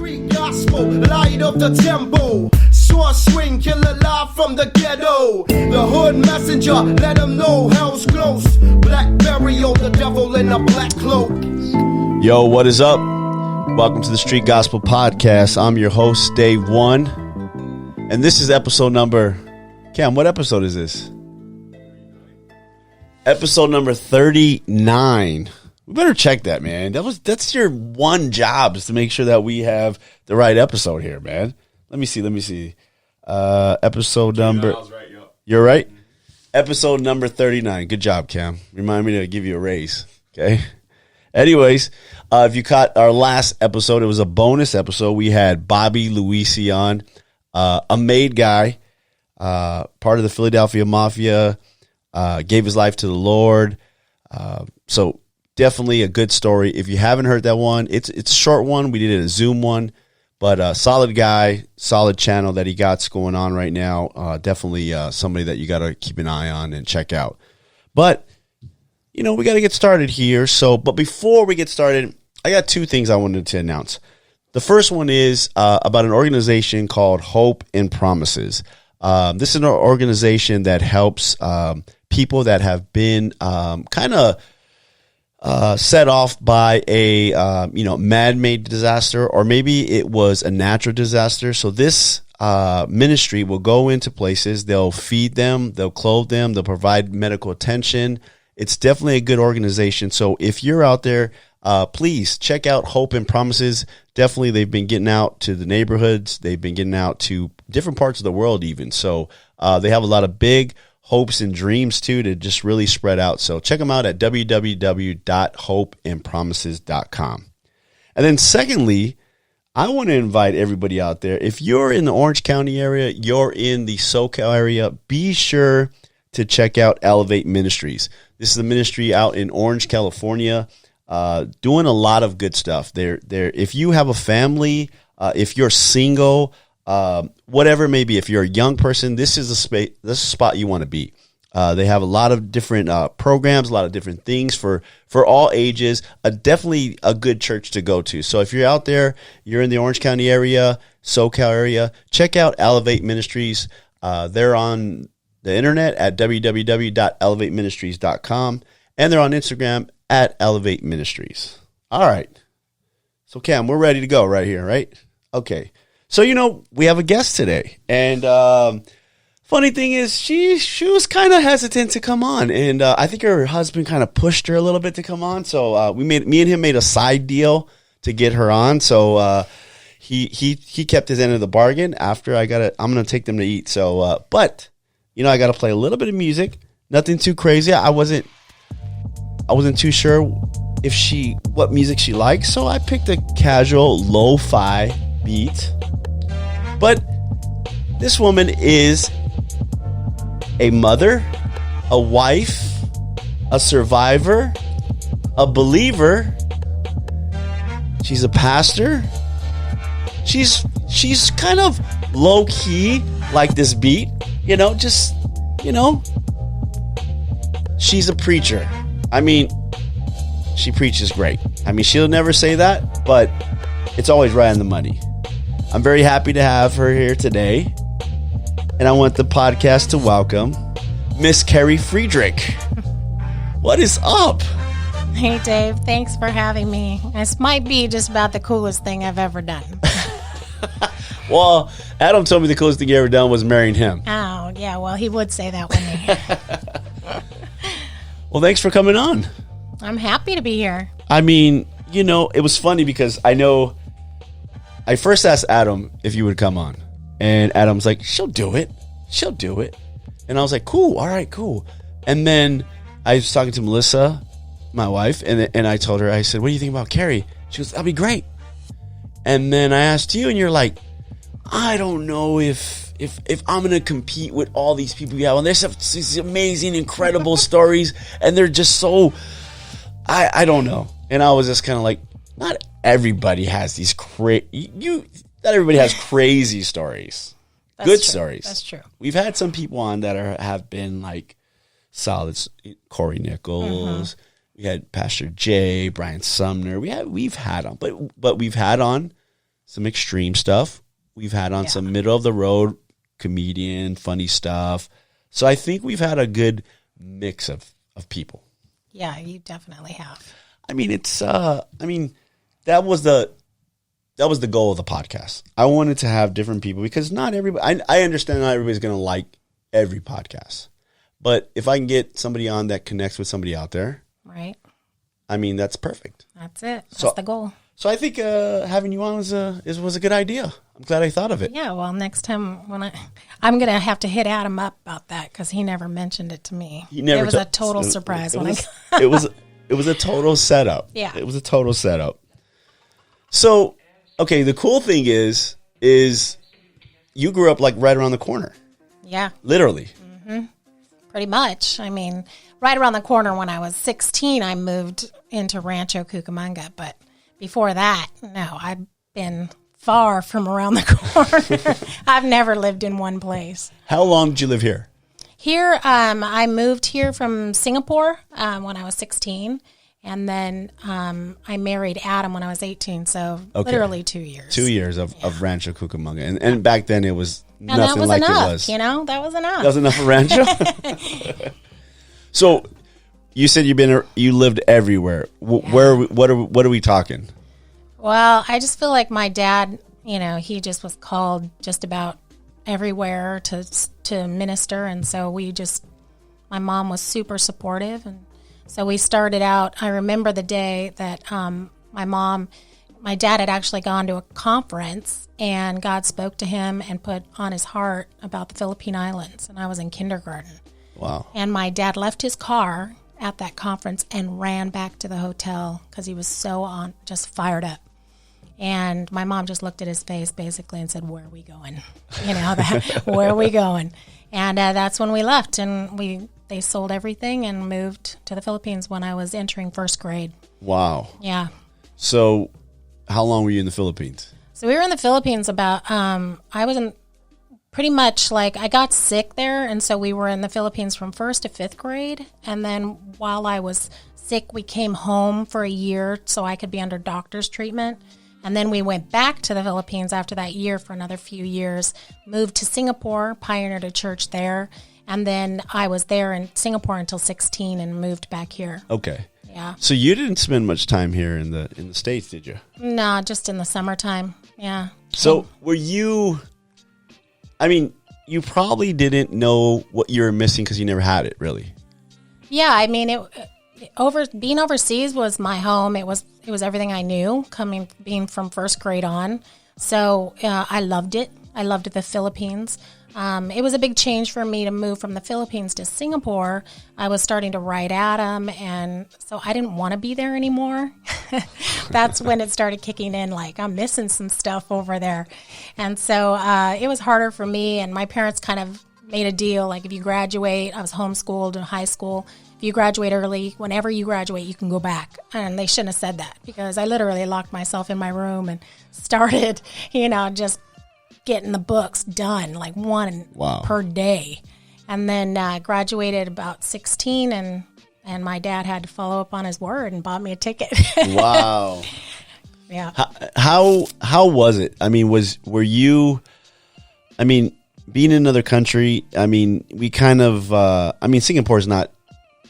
Street gospel, light of the temple. Sword swing, killer live from the ghetto. The hood messenger, let them know hell's close. Blackberry on the devil in a black cloak. Yo, what is up? Welcome to the Street Gospel Podcast. I'm your host, Dave One. And this is episode number... Cam, what episode is this? Episode number 39. We better check that, man. That's your one job, is to make sure that we have the right episode here, man. Let me see. Episode number... Right, yep. You're right? Mm-hmm. Episode number 39. Good job, Cam. Remind me to give you a raise, okay? Anyways, if you caught our last episode, it was a bonus episode. We had Bobby Luisi on, a made guy, part of the Philadelphia Mafia, gave his life to the Lord. So definitely a good story. If you haven't heard that one, it's a short one. We did a Zoom one, but solid guy, solid channel that he got going on right now. Definitely somebody that you got to keep an eye on and check out. But you know, we got to get started here. But before we get started, I got two things I wanted to announce. The first one is about an organization called Hope and Promises. This is an organization that helps people that have been kind of set off by a man-made disaster, or maybe it was a natural disaster. So this ministry will go into places. They'll feed them. They'll clothe them. They'll provide medical attention. It's definitely a good organization. So if you're out there, please check out Hope and Promises. Definitely, they've been getting out to the neighborhoods. They've been getting out to different parts of the world even. So they have a lot of big hopes and dreams, too, to just really spread out. So check them out at www.hopeandpromises.com. And then secondly, I want to invite everybody out there. If you're in the Orange County area, you're in the SoCal area, be sure to check out Elevate Ministries. This is a ministry out in Orange, California, doing a lot of good stuff. If you have a family, if you're single, whatever it may be, if you're a young person, this is a spot you want to be. They have a lot of different programs, a lot of different things for all ages. Definitely a good church to go to. So if you're out there, you're in the Orange County area, SoCal area, check out Elevate Ministries. They're on the internet at www.elevateministries.com, and they're on Instagram at Elevate Ministries. All right. So, Cam, we're ready to go right here, right? Okay. So, we have a guest today, and funny thing is she was kind of hesitant to come on, and I think her husband kind of pushed her a little bit to come on, so me and him made a side deal to get her on, so he kept his end of the bargain. After I'm going to take them to eat, so, but... I got to play a little bit of music, nothing too crazy. I wasn't too sure what music she likes, so I picked a casual lo-fi beat. But this woman is a mother, a wife, a survivor, a believer. She's a pastor. She's kind of low-key like this beat. She's a preacher. I mean, she preaches great. I mean, she'll never say that, but it's always right on the money. I'm very happy to have her here today, and I want the podcast to welcome Miss Carrie Friedrich. What is up? Hey, Dave. Thanks for having me. This might be just about the coolest thing I've ever done. Well, Adam told me the coolest thing he ever done was marrying him. Oh, yeah. Well, he would say that, wouldn't he? Well, thanks for coming on. I'm happy to be here. I mean, it was funny because I first asked Adam if you would come on. And Adam's like, she'll do it. And I was like, cool. All right, cool. And then I was talking to Melissa, my wife, and I told her, I said, what do you think about Carrie? She goes, that'll be great. And then I asked you, and you're like, I don't know if I'm going to compete with all these people you have. And there's these amazing, incredible stories, and they're just so, I don't know. And I was just kind of like, not everybody has these not everybody has crazy stories. That's good true. Stories. That's true. We've had some people on that have been like solid. Corey Nichols. We had Pastor Jay, Brian Sumner. We've had on, but we've had on some extreme stuff. We've had on some middle of the road comedian, funny stuff. So I think we've had a good mix of people. Yeah, you definitely have. I mean, that was the goal of the podcast. I wanted to have different people because not everybody, I understand not everybody's going to like every podcast. But if I can get somebody on that connects with somebody out there, right? I mean, that's perfect. That's it. That's the goal. So I think having you on was a good idea. I'm glad I thought of it. Yeah, well, next time when I'm going to have to hit Adam up about that because he never mentioned it to me. It was a total surprise. It was a total setup. Yeah. It was a total setup. So, okay, the cool thing is you grew up like right around the corner. Yeah. Literally. Mm-hmm. Pretty much. I mean, right around the corner when I was 16, I moved into Rancho Cucamonga. But before that, no, I've been far from around the corner. I've never lived in one place. How long did you live here? Here, I moved here from Singapore when I was 16. And then I married Adam when I was 18. So literally 2 years. 2 years of Rancho Cucamonga. And back then it was nothing that was like enough, it was. You know, that was enough. That was enough for Rancho? So you said you lived everywhere. What are we talking? Well, I just feel like my dad, you know, he just was called just about everywhere to minister. And so my mom was super supportive. And so we started out, I remember the day that my dad had actually gone to a conference and God spoke to him and put on his heart about the Philippine Islands. And I was in kindergarten. Wow. And my dad left his car at that conference and ran back to the hotel because he was just fired up. And my mom just looked at his face basically and said, "Where are we going? You know, where are we going?" And that's when we left, and they sold everything and moved to the Philippines when I was entering first grade. Wow. Yeah. So how long were you in the Philippines? So we were in the Philippines about, I was in pretty much like, I got sick there. And so we were in the Philippines from 1st to 5th grade. And then while I was sick, we came home for a year so I could be under doctor's treatment. And then we went back to the Philippines after that year for another few years, moved to Singapore, pioneered a church there. And then I was there in Singapore until 16 and moved back here. Okay. Yeah. So you didn't spend much time here in the States, did you? No, just in the summertime. Yeah. So were you, I mean, you probably didn't know what you were missing because you never had it, really. Yeah, I mean, being overseas was my home. It was everything I knew, being from first grade on. So I loved it. I loved the Philippines. It was a big change for me to move from the Philippines to Singapore. I was starting to write Adam, and so I didn't want to be there anymore. That's when it started kicking in, like, I'm missing some stuff over there. And so it was harder for me, and my parents kind of made a deal, like, if you graduate, I was homeschooled in high school, if you graduate early, whenever you graduate, you can go back. And they shouldn't have said that, because I literally locked myself in my room and started, just getting the books done, like one per day. And then graduated about 16, and my dad had to follow up on his word and bought me a ticket. Wow. Yeah. How was it? I mean, being in another country, I mean, we kind of, Singapore's not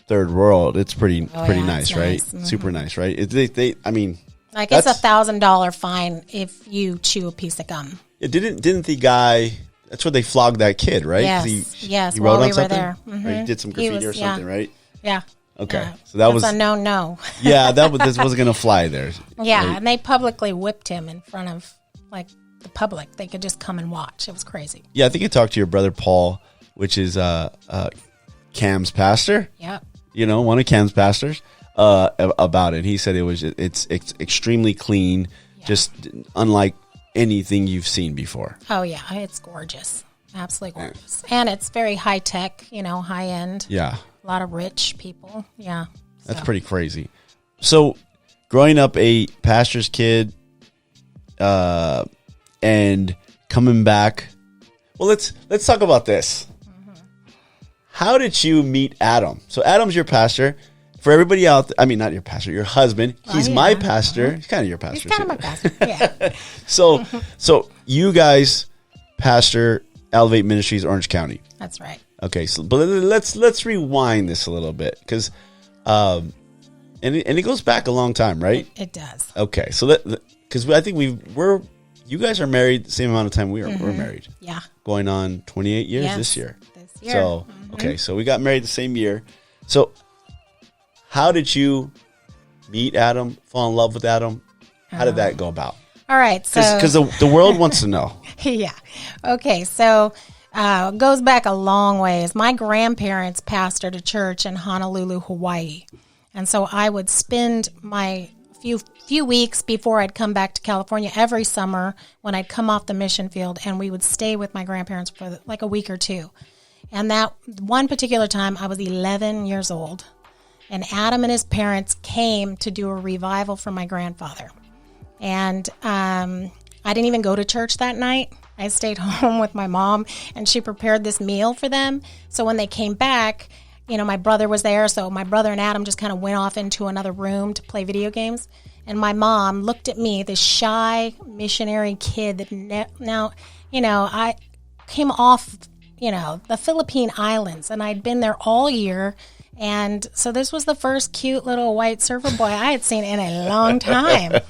third world. It's pretty nice, right? Mm-hmm. Super nice, right? Like it's $1,000 fine if you chew a piece of gum. Didn't the guy? That's where they flogged that kid, right? Yes. He While wrote on we something? were there, mm-hmm. Or he did some graffiti or something, right? Yeah. Okay, yeah. So that was a no. Yeah, this wasn't gonna fly there. Yeah, right? And they publicly whipped him in front of the public. They could just come and watch. It was crazy. Yeah, I think I talked to your brother Paul, which is Cam's pastor. Yep. One of Cam's pastors, about it. He said it's extremely clean, just unlike anything you've seen before. Oh yeah, it's gorgeous, absolutely gorgeous, and it's very high tech. High end. Yeah, a lot of rich people. Yeah, that's pretty crazy. So, growing up a pastor's kid, and coming back. Well, let's talk about this. How did you meet Adam? So Adam's your pastor. for everybody out there, I mean, not your pastor, your husband. He's yeah. my pastor. He's kind of your pastor. He's kind of my pastor. Yeah. So you guys pastor Elevate Ministries, Orange County. That's right. Okay, so but let's rewind this a little bit because, and it goes back a long time, right? It does. Okay, so because I think you guys are married the same amount of time we're married. Yeah. Going on 28 years Yes, this year. This year. So okay, so we got married the same year. So how did you meet Adam? Fall in love with Adam? How did that go about? All right. So Because the world wants to know. yeah. Okay. So it goes back a long ways. My grandparents pastored a church in Honolulu, Hawaii. And so I would spend my few weeks before I'd come back to California every summer when I'd come off the mission field, and we would stay with my grandparents for like a week or two. And that one particular time I was 11 years old, and Adam and his parents came to do a revival for my grandfather. And I didn't even go to church that night. I stayed home with my mom, and she prepared this meal for them. So when they came back, my brother was there. So my brother and Adam just kind of went off into another room to play video games. And my mom looked at me, this shy missionary kid that I came off, the Philippine Islands, and I'd been there all year. And so this was the first cute little white surfer boy I had seen in a long time.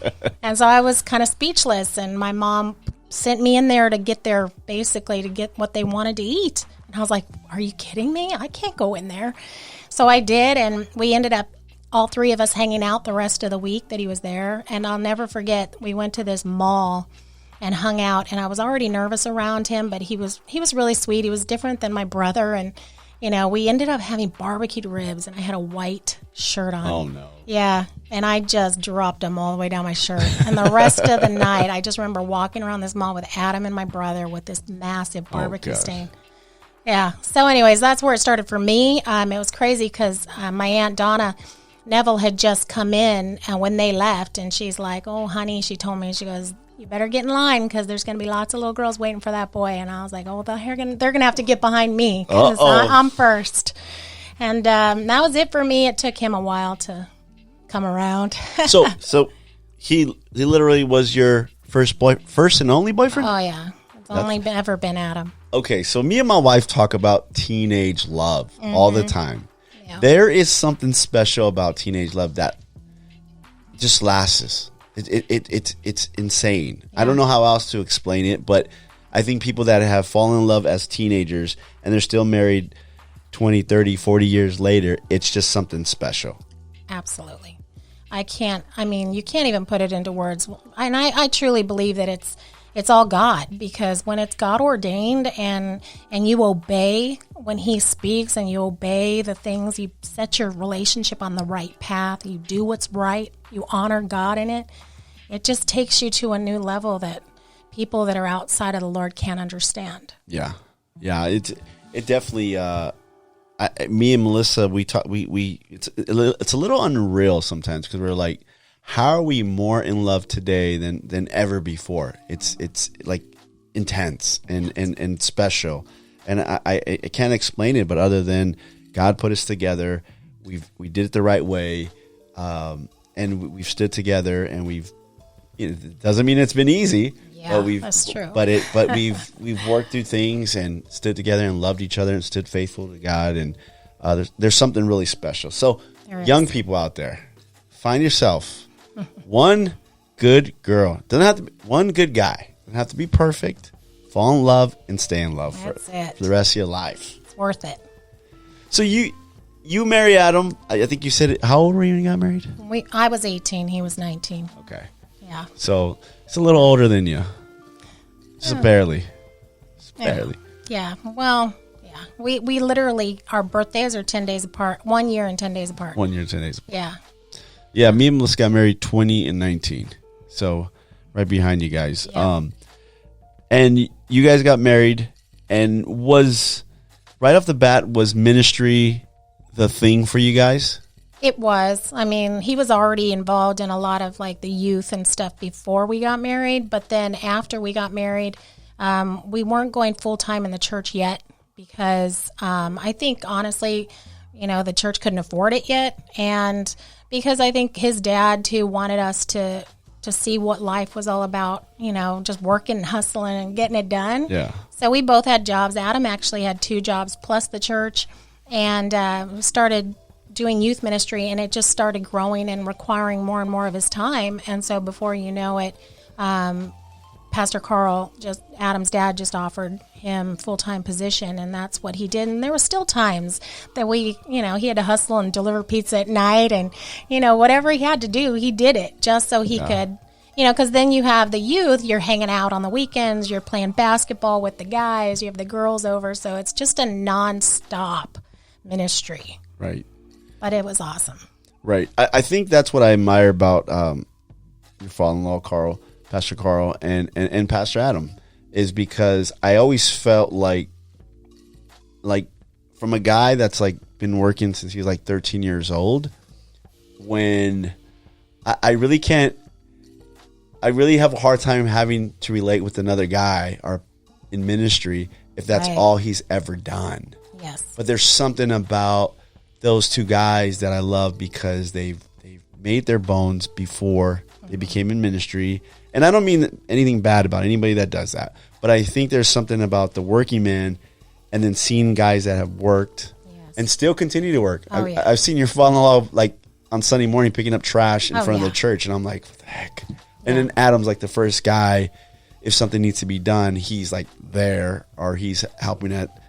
And so I was kind of speechless, and my mom sent me in there to get what they wanted to eat. And I was like, are you kidding me? I can't go in there. So I did, and we ended up, all three of us, hanging out the rest of the week that he was there. And I'll never forget, we went to this mall and hung out, and I was already nervous around him, but he was really sweet. He was different than my brother, and we ended up having barbecued ribs, and I had a white shirt on. Oh, no. Yeah, and I just dropped them all the way down my shirt. And the rest of the night, I just remember walking around this mall with Adam and my brother with this massive barbecue stain. Yeah, so anyways, that's where it started for me. It was crazy because my Aunt Donna Neville had just come in, and when they left, and she's like, oh, honey, she told me, she goes, you better get in line because there's going to be lots of little girls waiting for that boy. And I was like, oh, they're going to have to get behind me because I'm first. And that was it for me. It took him a while to come around. So he literally was your first and only boyfriend? Oh, yeah. It's ever been Adam. Okay, so me and my wife talk about teenage love all the time. Yeah. There is something special about teenage love that just lasts. It's insane. Yeah. I don't know how else to explain it, but I think people that have fallen in love as teenagers and they're still married 20, 30, 40 years later, it's just something special. Absolutely. You can't even put it into words. And I truly believe that it's all God, because when it's God ordained and you obey when he speaks and you obey the things, you set your relationship on the right path, you do what's right, you honor God in it, it just takes you to a new level that people that are outside of the Lord can't understand. Yeah. It definitely, me and Melissa, we talk, it's a little unreal sometimes because we're like, how are we more in love today than ever before? It's like intense and special, and I can't explain it. But other than God put us together, we did it the right way, and we've stood together, and it doesn't mean it's been easy. Yeah, that's true. But we've worked through things and stood together and loved each other and stood faithful to God, and there's something really special. So young people out there, find yourself one good girl. Doesn't have to be one good guy. Doesn't have to be perfect. Fall in love and stay in love for the rest of your life. It's worth it. So you marry Adam. I think you said it. How old were you when you got married? I was 18. He was 19. Okay. Yeah. So it's a little older than you. Just barely. Just barely. Yeah. Well, yeah. We literally, our birthdays are 10 days apart. 1 year and 10 days apart. 1 year and 10 days apart. Yeah. Yeah, me and Melissa got married 20 and 19. So right behind you guys. Yeah. And you guys got married, and was right off the bat, was ministry the thing for you guys? It was. I mean, he was already involved in a lot of like the youth and stuff before we got married. But then after we got married, we weren't going full time in the church yet because I think honestly, the church couldn't afford it yet. And because I think his dad too wanted us to see what life was all about, just working and hustling and getting it done. Yeah. So we both had jobs. Adam actually had 2 jobs plus the church, and started doing youth ministry, and it just started growing and requiring more and more of his time. And so before you know it, Pastor Carl, Adam's dad, just offered him full-time position, and that's what he did. And there were still times that he had to hustle and deliver pizza at night, and whatever he had to do, he did it just so he could, because then you have the youth, you're hanging out on the weekends, you're playing basketball with the guys, you have the girls over, so it's just a non-stop ministry. Right. But it was awesome. Right. I think that's what I admire about your father-in-law, Pastor Carl, and Pastor Adam, is because I always felt like from a guy that's like been working since he was like 13 years old, when I really have a hard time having to relate with another guy or in ministry if that's all he's ever done. Yes. But there's something about those 2 guys that I love because they've made their bones before they became in ministry. And I don't mean anything bad about anybody that does that, but I think there's something about the working man and then seeing guys that have worked and still continue to work. I've seen your father-in-law like on Sunday morning picking up trash in front of the church, and I'm like, what the heck? And then Adam's like the first guy, if something needs to be done, he's like there, or he's helping at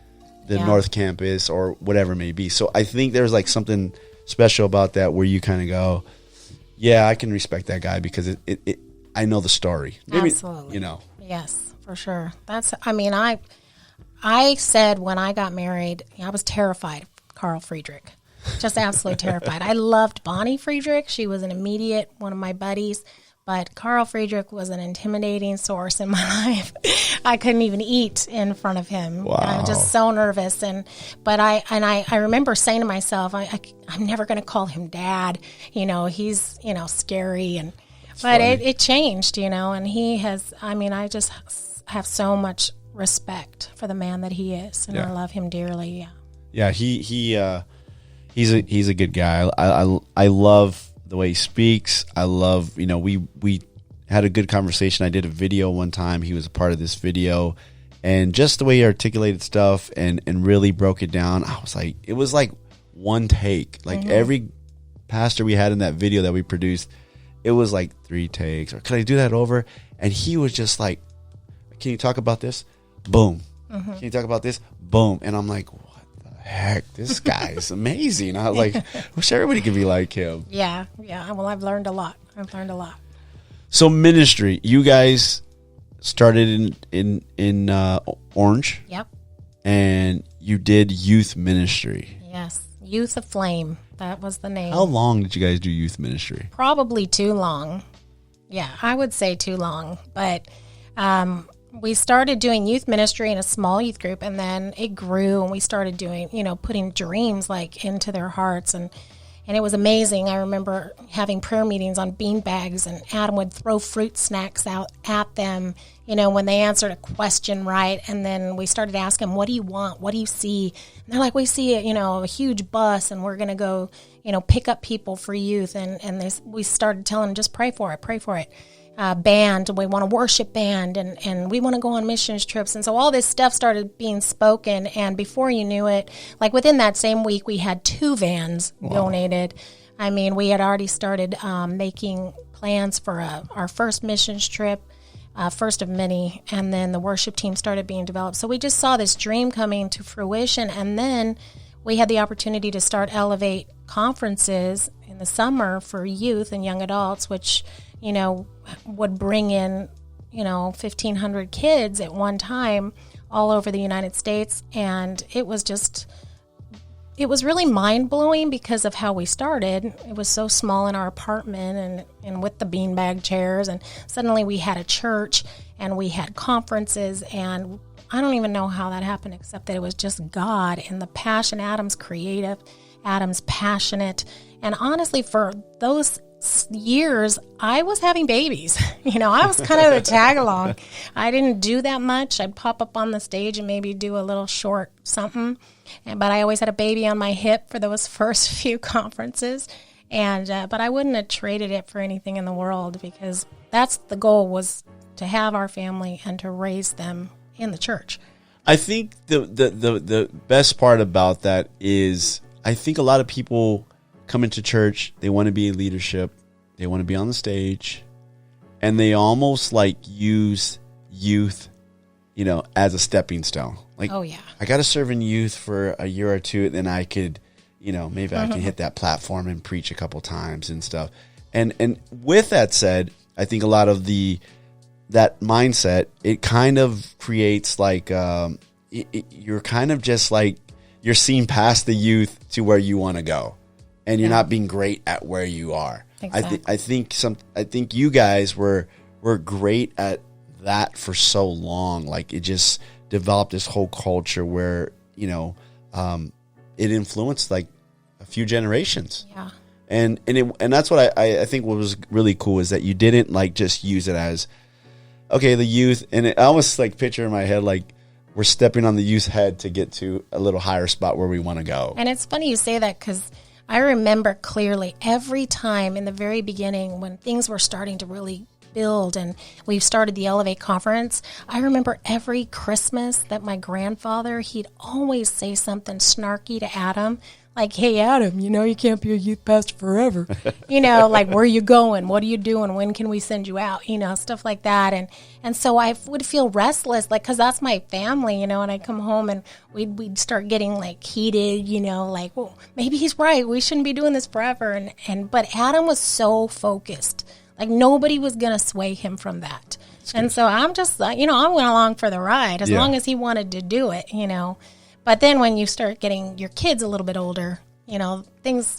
the North Campus or whatever it may be. So I think there's like something special about that where you kind of go, yeah, I can respect that guy because it I know the story. Maybe, absolutely. Yes, for sure. I said when I got married, I was terrified of Carl Friedrich. Just absolutely terrified. I loved Bonnie Friedrich. She was one of my buddies. But Carl Friedrich was an intimidating source in my life. I couldn't even eat in front of him. Wow. I was just so nervous. But I remember saying to myself, I'm never going to call him Dad. He's scary. But it changed, and he has. I just have so much respect for the man that he is, and I love him dearly. Yeah. He's a good guy. I love the way he speaks. I love, we had a good conversation. I did a video one time. He was a part of this video, and just the way he articulated stuff and really broke it down. I was like, it was like one take. Like every pastor we had in that video that we produced, it was like 3 takes. Or could I do that over? And he was just like, can you talk about this? Boom. Can you talk about this? Boom. And I'm like, heck, this guy is amazing. I was like, wish everybody could be like him. Yeah. Well, I've learned a lot. So ministry, you guys started in Orange. Yep. And you did youth ministry. Yes. Youth Aflame. That was the name. How long did you guys do youth ministry? Probably too long. Yeah, I would say too long. But we started doing youth ministry in a small youth group, and then it grew, and we started doing, putting dreams like into their hearts, and it was amazing. I remember having prayer meetings on bean bags, and Adam would throw fruit snacks out at them, when they answered a question right, and then we started asking them, what do you want? What do you see? And they're like, we see a huge bus, and we're going to go, pick up people for youth, and we started telling them, just pray for it. Band, we want a worship band, and we want to go on missions trips. And so all this stuff started being spoken, and before you knew it, like within that same week, we had 2 vans donated. We had already started making plans for our first missions trip, first of many, and then the worship team started being developed. So we just saw this dream coming to fruition, and then we had the opportunity to start Elevate conferences in the summer for youth and young adults, which would bring in, 1,500 kids at one time all over the United States. And it was really mind-blowing because of how we started. It was so small in our apartment and with the beanbag chairs. And suddenly we had a church and we had conferences. And I don't even know how that happened, except that it was just God and the passion. Adam's creative, Adam's passionate. And honestly, for those years, I was having babies. I was kind of the tag along. I didn't do that much. I'd pop up on the stage and maybe do a little short something. But I always had a baby on my hip for those first few conferences. But I wouldn't have traded it for anything in the world, because that's the goal, was to have our family and to raise them in the church. I think the best part about that is, I think a lot of people come into church, they want to be in leadership, they want to be on the stage, and they almost like use youth, as a stepping stone. Like, oh yeah, I got to serve in youth for a year or two, then I could, maybe I can hit that platform and preach a couple times and stuff. And with that said, I think a lot of that mindset, it kind of creates like, you're kind of just like, you're seeing past the youth to where you want to go, and you're not being great at where you are. Exactly. I think you guys were great at that for so long. Like, it just developed this whole culture where, it influenced like a few generations. Yeah. And that's what I think what was really cool is that you didn't like just use it as, okay, the youth, and I almost like picture in my head like we're stepping on the youth's head to get to a little higher spot where we want to go. And it's funny you say that, because I remember clearly every time in the very beginning when things were starting to really build and we've started the Elevate conference, I remember every Christmas that my grandfather, he'd always say something snarky to Adam, like, hey, Adam, you can't be a youth pastor forever. Like, where are you going? What are you doing? When can we send you out? Stuff like that. And so I would feel restless, like, because that's my family, and I'd come home and we'd start getting, like, heated, like, well, maybe he's right. We shouldn't be doing this forever. But Adam was so focused. Like, nobody was going to sway him from that. And so I'm just, I went along for the ride as long as he wanted to do it, But then when you start getting your kids a little bit older,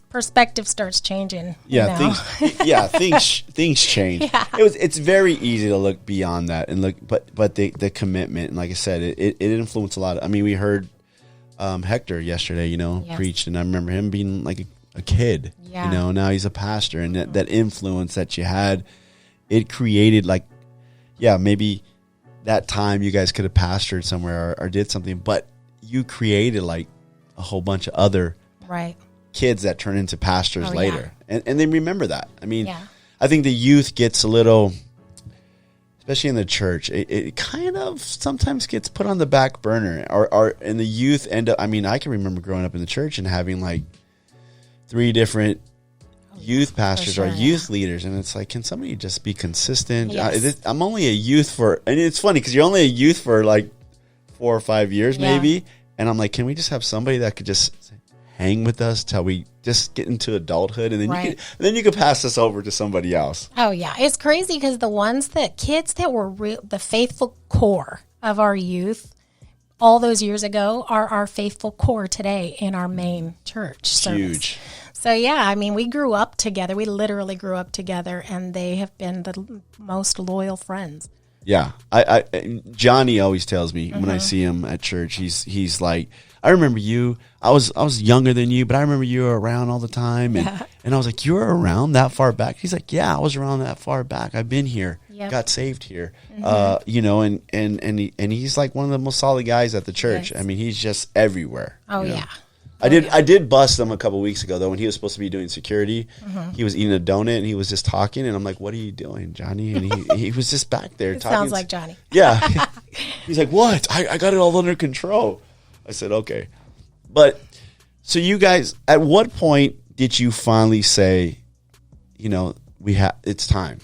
perspective starts changing. Yeah, things change. Yeah. It's very easy to look beyond that and look, but the commitment, and like I said, it influenced a lot. I mean, we heard Hector yesterday, yes, preached, and I remember him being like a kid. Yeah. Now he's a pastor, and that influence that you had, it created like, maybe that time you guys could have pastored somewhere or did something, but you created like a whole bunch of other kids that turn into pastors later. Yeah. And they remember that. I mean, I think the youth gets a little, especially in the church, it kind of sometimes gets put on the back burner, or and the youth end up, I mean, I can remember growing up in the church and having like 3 different youth pastors or youth leaders, and it's like, can somebody just be consistent? Yes. I'm only a youth for, and it's funny because you're only a youth for like 4 or 5 years maybe, and I'm like, can we just have somebody that could just hang with us till we just get into adulthood, and then you could pass this over to somebody else. Oh yeah, it's crazy because kids that were the faithful core of our youth all those years ago are our faithful core today in our main church service. Huge. So, I mean, we grew up together. We literally grew up together, and they have been the most loyal friends. Yeah. Johnny always tells me when I see him at church, he's like, I remember you. I was younger than you, but I remember you were around all the time. And I was like, you were around that far back? He's like, yeah, I was around that far back. I've been here, got saved here, and he's like one of the most solid guys at the church. Yes. I mean, he's just everywhere. Oh, yeah. I did bust him a couple weeks ago, though, when he was supposed to be doing security. He was eating a donut, and he was just talking, and I'm like, what are you doing, Johnny? And he was just back there talking. Sounds like Johnny. Yeah. He's like, what? I got it all under control. I said, okay. But, so you guys, at what point did you finally say, it's time?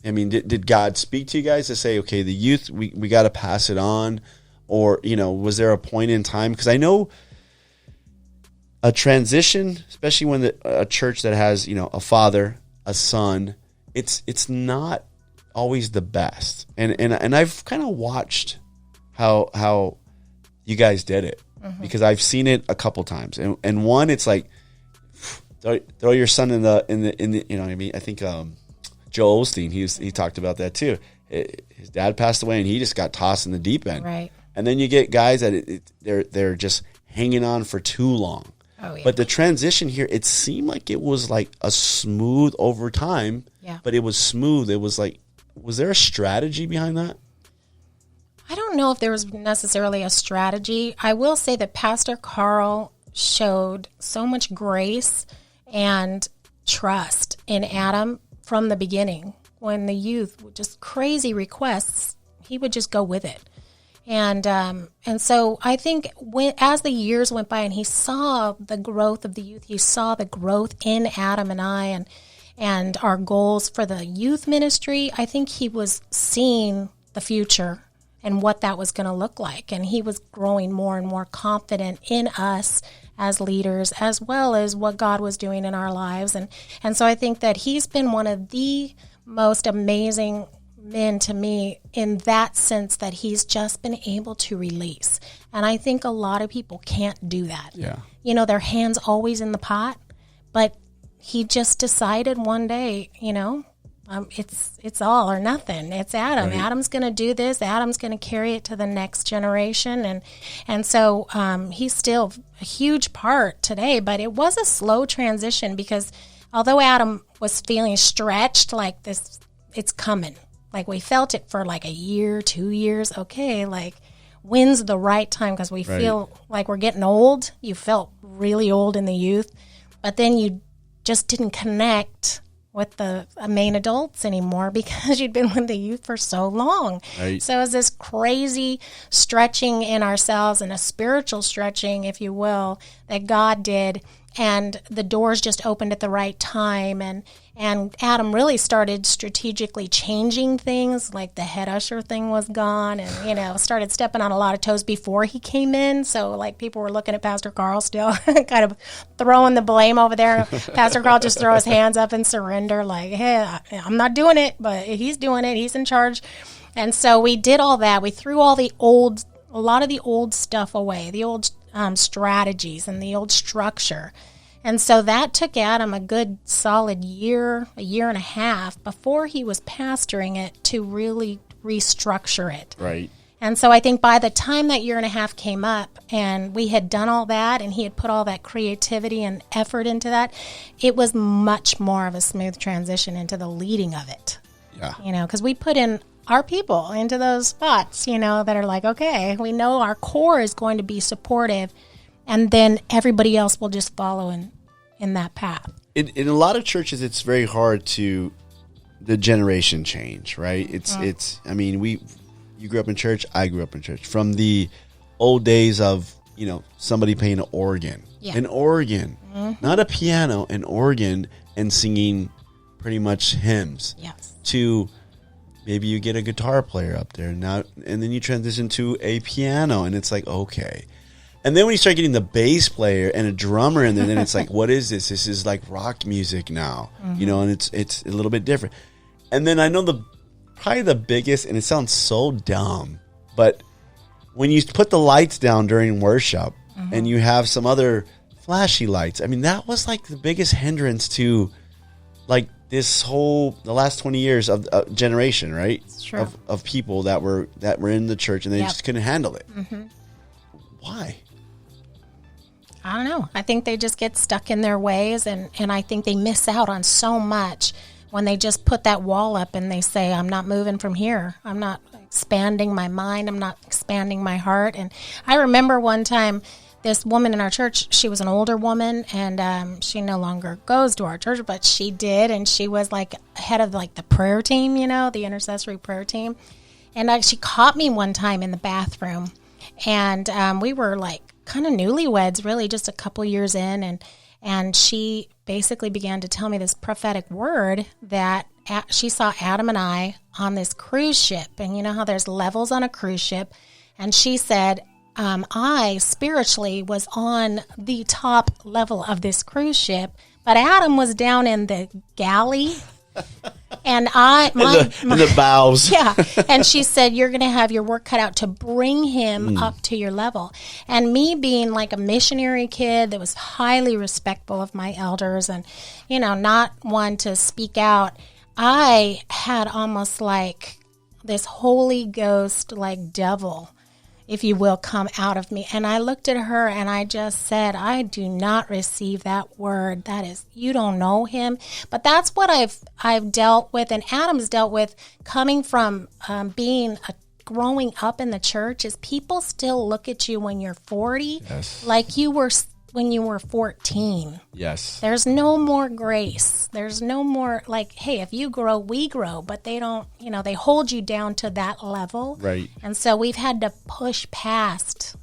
I mean, did God speak to you guys to say, okay, the youth, we got to pass it on? Or, was there a point in time? Because I know a transition, especially when a church that has, a father, a son, it's not always the best. And I've kind of watched how you guys did it, because I've seen it a couple times. And one, it's like throw your son in the you know what I mean? I think Joel Osteen, he talked about that too. His dad passed away, and he just got tossed in the deep end. Right. And then you get guys that they're just hanging on for too long. Oh, yeah. But the transition here, it seemed like it was like a smooth over time. Yeah. But it was smooth. It was like, was there a strategy behind that? I don't know if there was necessarily a strategy. I will say that Pastor Carl showed so much grace and trust in Adam from the beginning. When the youth would just crazy requests, he would just go with it. And so I think as the years went by and he saw the growth of the youth, he saw the growth in Adam and I and our goals for the youth ministry, I think he was seeing the future and what that was going to look like. And he was growing more and more confident in us as leaders, as well as what God was doing in our lives. And so I think that he's been one of the most amazing men to me in that sense that he's just been able to release. And I think a lot of people can't do that. Yeah. You know, their hand's always in the pot, but he just decided one day, it's all or nothing. It's Adam. Right. Adam's going to do this. Adam's going to carry it to the next generation. And so he's still a huge part today, but it was a slow transition because although Adam was feeling stretched like this, it's coming. Like we felt it for like a year, 2 years. Okay, like when's the right time? Because we feel like we're getting old. You felt really old in the youth, but then you just didn't connect with the main adults anymore because you'd been with the youth for so long. Right. So it was this crazy stretching in ourselves and a spiritual stretching, if you will, that God did. And the doors just opened at the right time. And Adam really started strategically changing things, like the head usher thing was gone and, started stepping on a lot of toes before he came in. So, like, people were looking at Pastor Carl still, kind of throwing the blame over there. Pastor Carl just throw his hands up and surrender, like, hey, I'm not doing it, but he's doing it. He's in charge. And so we did all that. We threw a lot of the old stuff away, the old strategies and the old structure. And so that took Adam a good solid year and a half before he was pastoring it to really restructure it. Right. And so I think by the time that year and a half came up and we had done all that and he had put all that creativity and effort into that, it was much more of a smooth transition into the leading of it. Yeah. Because we put in our people into those spots, that are like, okay, we know our core is going to be supportive, and then everybody else will just follow in that path. In a lot of churches, it's very hard the generation change, right? You grew up in church, I grew up in church. From the old days of, somebody playing an organ. Yeah. An organ, not a piano, an organ, and singing pretty much hymns. Yes. To maybe you get a guitar player up there now, and then you transition to a piano, and it's like, okay. And then when you start getting the bass player and a drummer in there, then it's like, what is this? This is like rock music now, and it's a little bit different. And then I know probably the biggest, and it sounds so dumb, but when you put the lights down during worship and you have some other flashy lights, I mean, that was like the biggest hindrance to like the last 20 years of generation, right? Sure. Of people that were in the church and they just couldn't handle it. Mm-hmm. Why? I don't know. I think they just get stuck in their ways, and I think they miss out on so much when they just put that wall up and they say, I'm not moving from here. I'm not expanding my mind. I'm not expanding my heart. And I remember one time this woman in our church, she was an older woman, and she no longer goes to our church, but she did, and she was like head of like the prayer team, the intercessory prayer team. And she caught me one time in the bathroom, and we were like kind of newlyweds, really, just a couple years in, and she basically began to tell me this prophetic word that she saw Adam and I on this cruise ship, and you know how there's levels on a cruise ship, and she said, I spiritually was on the top level of this cruise ship, but Adam was down in the galley. And in the bows. Yeah. And she said, you're going to have your work cut out to bring him up to your level. And me being like a missionary kid that was highly respectful of my elders and, not one to speak out, I had almost like this Holy Ghost, like devil, if you will, come out of me. And I looked at her and I just said, I do not receive that word. That is, you don't know him. But that's what I've dealt with, and Adam's dealt with, coming from growing up in the church, is people still look at you when you're 40 like you were when you were 14. Yes. There's no more grace. There's no more like, hey, if you grow, we grow. But they don't, they hold you down to that level. Right. And so we've had to push past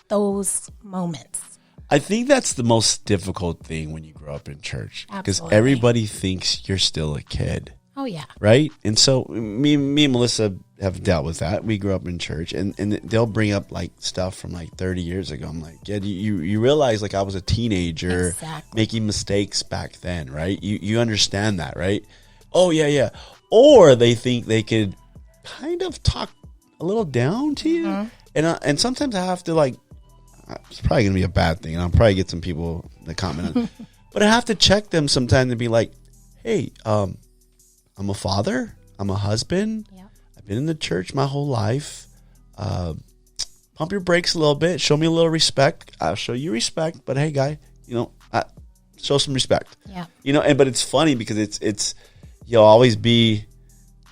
those moments. I think that's the most difficult thing when you grow up in church. Because Absolutely. everybody thinks you're still a kid. Oh, yeah. Right? And so me and Melissa have dealt with that. We grew up in church, and they'll bring up like stuff from like 30 years ago. I'm like, yeah, you realize like I was a teenager Exactly. making mistakes back then, right? You understand that, right? Oh, yeah. Or they think they could kind of talk a little down to you. Mm-hmm. And sometimes I have to like, it's probably going to be a bad thing, and I'll probably get some people to comment on it. But I have to check them sometimes and be like, hey, I'm a father. I'm a husband. Yep. I've been in the church my whole life. Pump your brakes a little bit. Show me a little respect. I'll show you respect. But hey, guy, show some respect. Yeah. But it's funny because it's you'll always be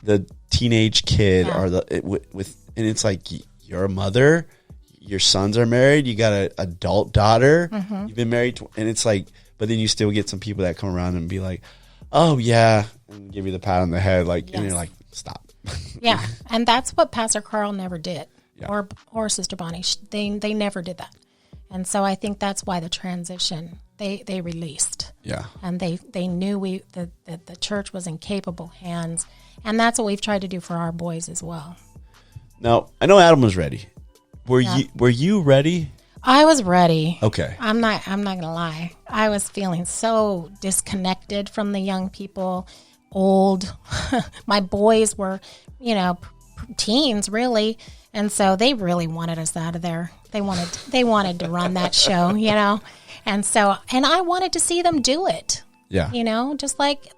the teenage kid or and it's like you're a mother. Your sons are married. You got an adult daughter. Mm-hmm. You've been married, and it's like, but then you still get some people that come around and be like, oh, yeah, and give you the pat on the head, like, and you're like, stop. Yeah, and that's what Pastor Carl never did, or Sister Bonnie. They never did that. And so I think that's why the transition, they released. Yeah. And they knew that the church was in capable hands, and that's what we've tried to do for our boys as well. Now, I know Adam was ready. Were you ready? I was ready. Okay. I'm not gonna lie. I was feeling so disconnected from the young people, old. My boys were, teens really, and so they really wanted us out of there. They wanted to run that show, and I wanted to see them do it. Yeah. Just like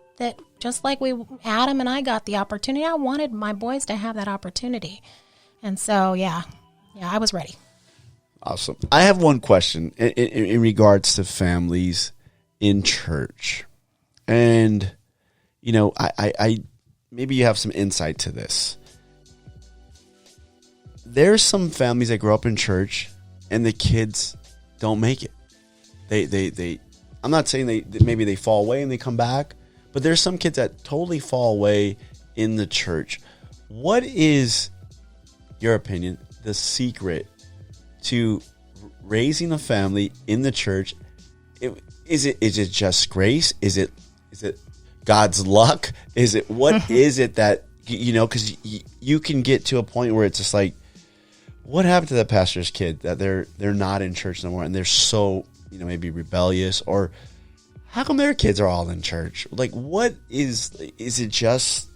Adam and I got the opportunity. I wanted my boys to have that opportunity, and so yeah, I was ready. Awesome. I have one question in regards to families in church. And, I maybe you have some insight to this. There's some families that grow up in church and the kids don't make it. They I'm not saying maybe they fall away and they come back, but there's some kids that totally fall away in the church. What is your opinion, the secret to raising a family in the church? Is it just grace? Is it God's luck? Is it what is it that because you can get to a point where it's just like, what happened to the pastor's kid that they're not in church no more and they're so maybe rebellious, or how come their kids are all in church? Like, what is it just,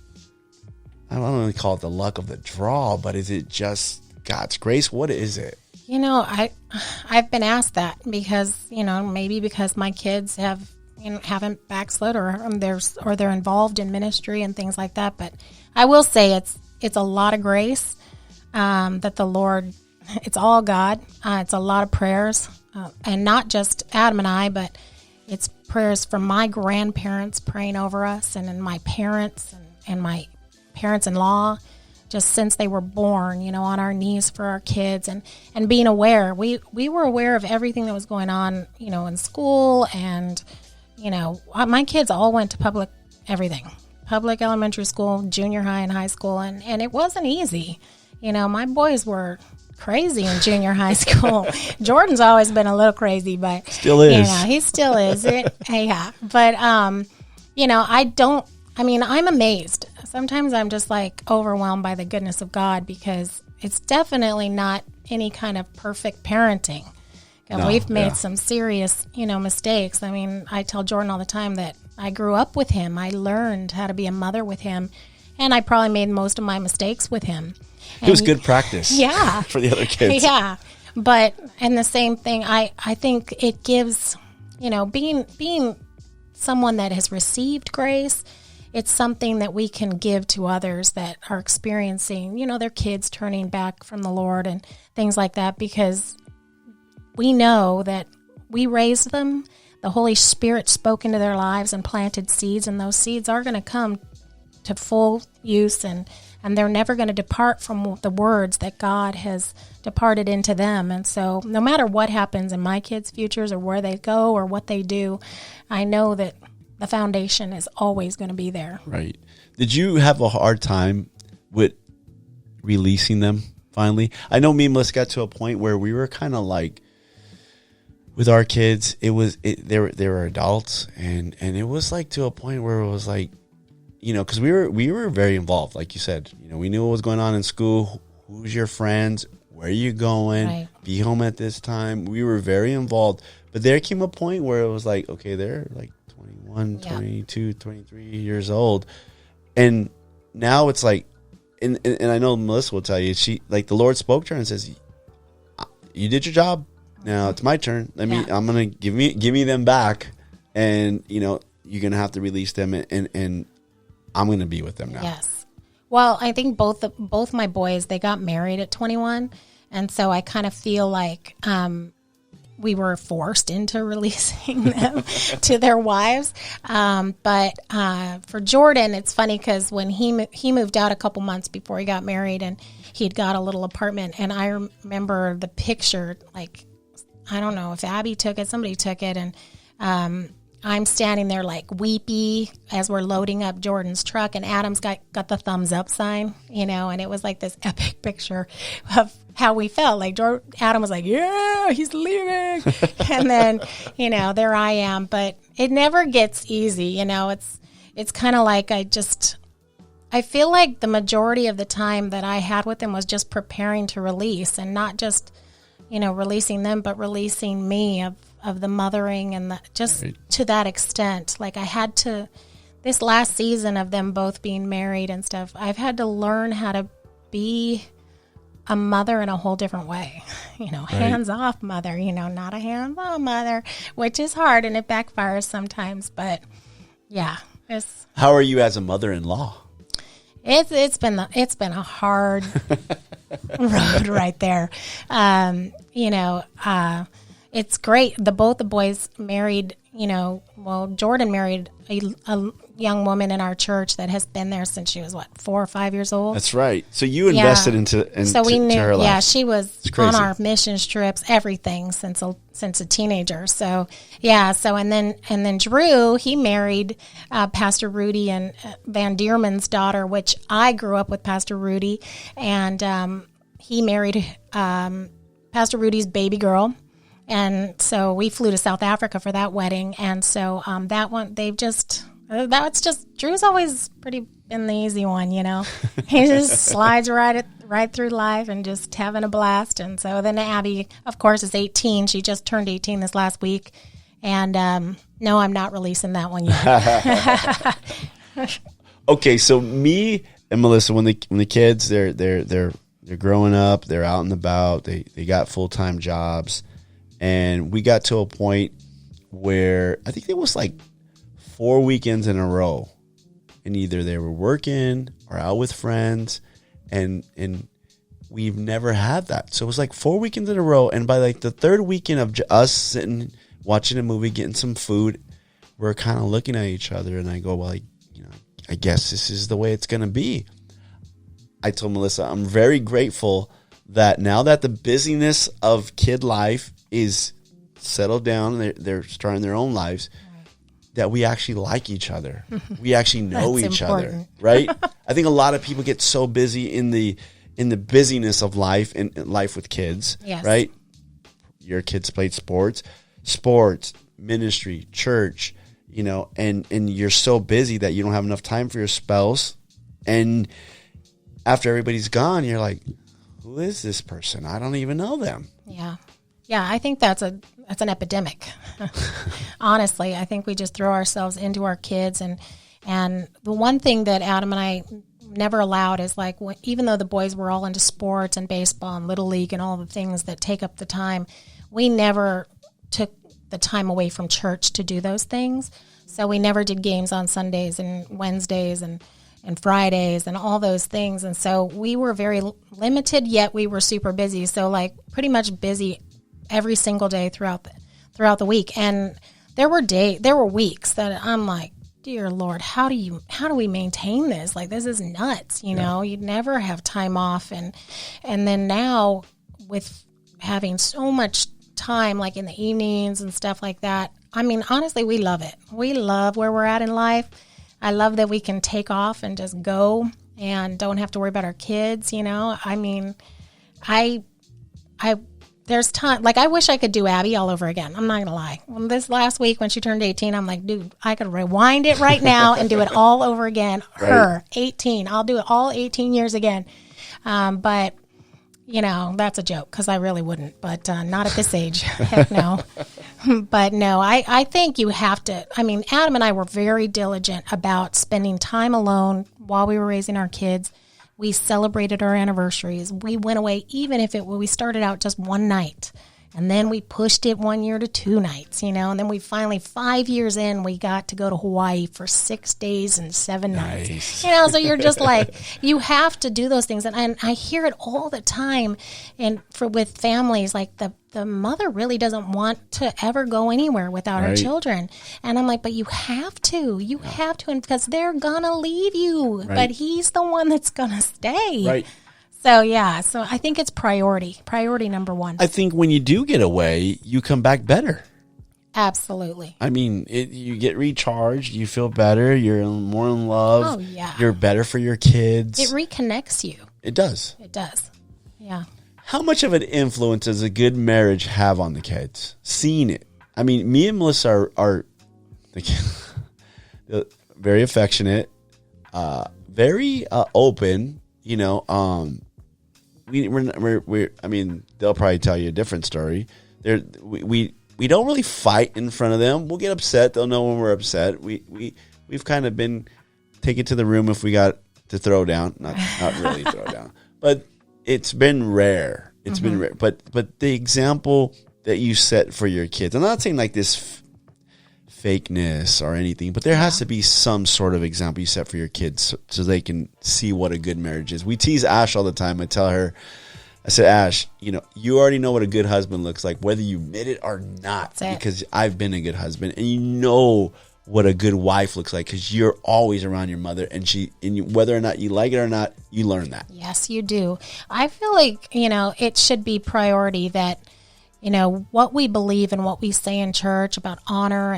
I don't really call it the luck of the draw, but is it just God's grace? What is it? I've been asked that because, maybe because my kids haven't backslid or they're involved in ministry and things like that. But I will say it's a lot of grace that the Lord, it's all God. It's a lot of prayers, and not just Adam and I, but it's prayers from my grandparents praying over us, and then my parents and my parents-in-law, just since they were born, on our knees for our kids and being aware. We were aware of everything that was going on, in school. And, my kids all went to public elementary school, junior high and high school. And it wasn't easy. My boys were crazy in junior high school. Jordan's always been a little crazy, but still is. He still is. Yeah. But, I'm amazed. Sometimes I'm just like overwhelmed by the goodness of God, because it's definitely not any kind of perfect parenting. We've made some serious, mistakes. I tell Jordan all the time that I grew up with him. I learned how to be a mother with him, and I probably made most of my mistakes with him. It was good practice. Yeah. For the other kids. Yeah. But, and the same thing, I think it gives, being someone that has received grace, it's something that we can give to others that are experiencing, their kids turning back from the Lord and things like that, because we know that we raised them. The Holy Spirit spoke into their lives and planted seeds, and those seeds are going to come to full use, and they're never going to depart from the words that God has departed into them. And so no matter what happens in my kids' futures or where they go or what they do, I know that the foundation is always going to be there. Right. Did you have a hard time with releasing them finally? I know me and Melissa got to a point where we were kind of like, with our kids, they were adults, and it was like to a point where it was like, because we were very involved, like you said. We knew what was going on in school. Who's your friends? Where are you going? Right. Be home at this time. We were very involved. But there came a point where it was like, okay, they're like 21, 22, 23 years old. And now it's like, and I know Melissa will tell you, she, like, the Lord spoke to her and says, you did your job. Now it's my turn. I'm going to give me them back. And, you're going to have to release them, and I'm going to be with them now. Yes. Well, I think both my boys, they got married at 21. And so I kind of feel like we were forced into releasing them to their wives. But for Jordan, it's funny because when he moved out a couple months before he got married, and he'd got a little apartment. And I remember the picture, like, I don't know if Abby took it, somebody took it. And I'm standing there like weepy as we're loading up Jordan's truck, and Adam's got the thumbs up sign, and it was like this epic picture of how we felt. Like Adam was like, yeah, he's leaving. And then, there I am. But it never gets easy. It's kind of like I feel like the majority of the time that I had with him was just preparing to release, and not just, releasing them, but releasing me of the mothering and just right. To that extent. Like I had to, this last season of them both being married and stuff, I've had to learn how to be a mother in a whole different way, right. Hands-off mother, not a hands-on mother, which is hard and it backfires sometimes, but yeah. How are you as a mother-in-law? It's been a hard road right there. It's great. Both the boys married, Jordan married a young woman in our church that has been there since she was 4 or 5 years old. That's right. So you invested into so we knew, her life. Yeah, she was on our missions trips, everything since a teenager. So yeah. So and then Drew, he married Pastor Rudy and Van Dierman's daughter, which I grew up with Pastor Rudy, and he married Pastor Rudy's baby girl. And so we flew to South Africa for that wedding. And so that one, that's just, Drew's always been the easy one, He just slides right through life and just having a blast. And so then Abby, of course, is 18. She just turned 18 this last week. And no, I'm not releasing that one yet. Okay, so me and Melissa, when the kids, they're growing up, they're out and about, they got full-time jobs. And we got to a point where I think it was like 4 weekends in a row, and either they were working or out with friends, and we've never had that. So it was like 4 weekends in a row, and by like the third weekend of us sitting watching a movie, getting some food, we're kind of looking at each other, and I go, well, I guess this is the way it's going to be. I told Melissa, I'm very grateful that now that the busyness of kid life is settled down, they're starting their own lives, that we actually like each other. We actually know each other, right? I think a lot of people get so busy in the busyness of life and life with kids, yes. Right? Your kids played sports, ministry, church, and you're so busy that you don't have enough time for your spouse. And after everybody's gone, you're like, who is this person? I don't even know them. Yeah. Yeah, I think that's an epidemic. Honestly, I think we just throw ourselves into our kids, and the one thing that Adam and I never allowed is like, even though the boys were all into sports and baseball and little league and all the things that take up the time, we never took the time away from church to do those things. So we never did games on Sundays and Wednesdays and Fridays and all those things. And so we were very limited, yet we were super busy. So like pretty much busy every single day throughout the week. And there were weeks that I'm like, dear Lord, how do we maintain this? Like, this is nuts. You know, you'd never have time off. And then now with having so much time, like in the evenings and stuff like that, I mean, honestly, we love it. We love where we're at in life. I love that we can take off and just go and don't have to worry about our kids, you know. I mean, there's time, like I wish I could do Abby all over again. I'm not going to lie. This last week when she turned 18, I'm like, dude, I could rewind it right now and do it all over again. Right. Her, 18. I'll do it all 18 years again. But, you know, that's a joke because I really wouldn't, but not at this age. Heck no. But no, I think you have to. I mean, Adam and I were very diligent about spending time alone while we were raising our kids. We celebrated our anniversaries. We went away, even if we started out just one night. And then we pushed it 1 year to 2 nights, you know. And then we finally, 5 years in, we got to go to Hawaii for 6 days and 7 nights. You know, so you're just like, you have to do those things. And I hear it all the time. And with families, like the mother really doesn't want to ever go anywhere without her children. And I'm like, but you have to. You have to, because they're going to leave you. Right. But he's the one that's going to stay. Right. So, yeah. So I think it's priority number one. I think when you do get away, you come back better. Absolutely. I mean, you get recharged, you feel better, you're more in love. Oh, yeah. You're better for your kids. It reconnects you. It does. It does. Yeah. How much of an influence does a good marriage have on the kids? Seeing it. I mean, me and Melissa are very affectionate, very open. You know, we're. I mean, they'll probably tell you a different story. We don't really fight in front of them. We'll get upset. They'll know when we're upset. We've kind of been take it to the room if we got to throw down. Not really throw down, but it's been rare. It's been rare. But the example that you set for your kids. I'm not saying like this fakeness or anything, but there has to be some sort of example you set for your kids so they can see what a good marriage is. We tease Ash all the time. I tell her, I said, Ash, you know, you already know what a good husband looks like, whether you admit it or not, because I've been a good husband, and you know what a good wife looks like because you're always around your mother, and whether or not you like it or not, you learn that. Yes, you do. I feel like, you know, it should be priority that, you know, what we believe and what we say in church about honor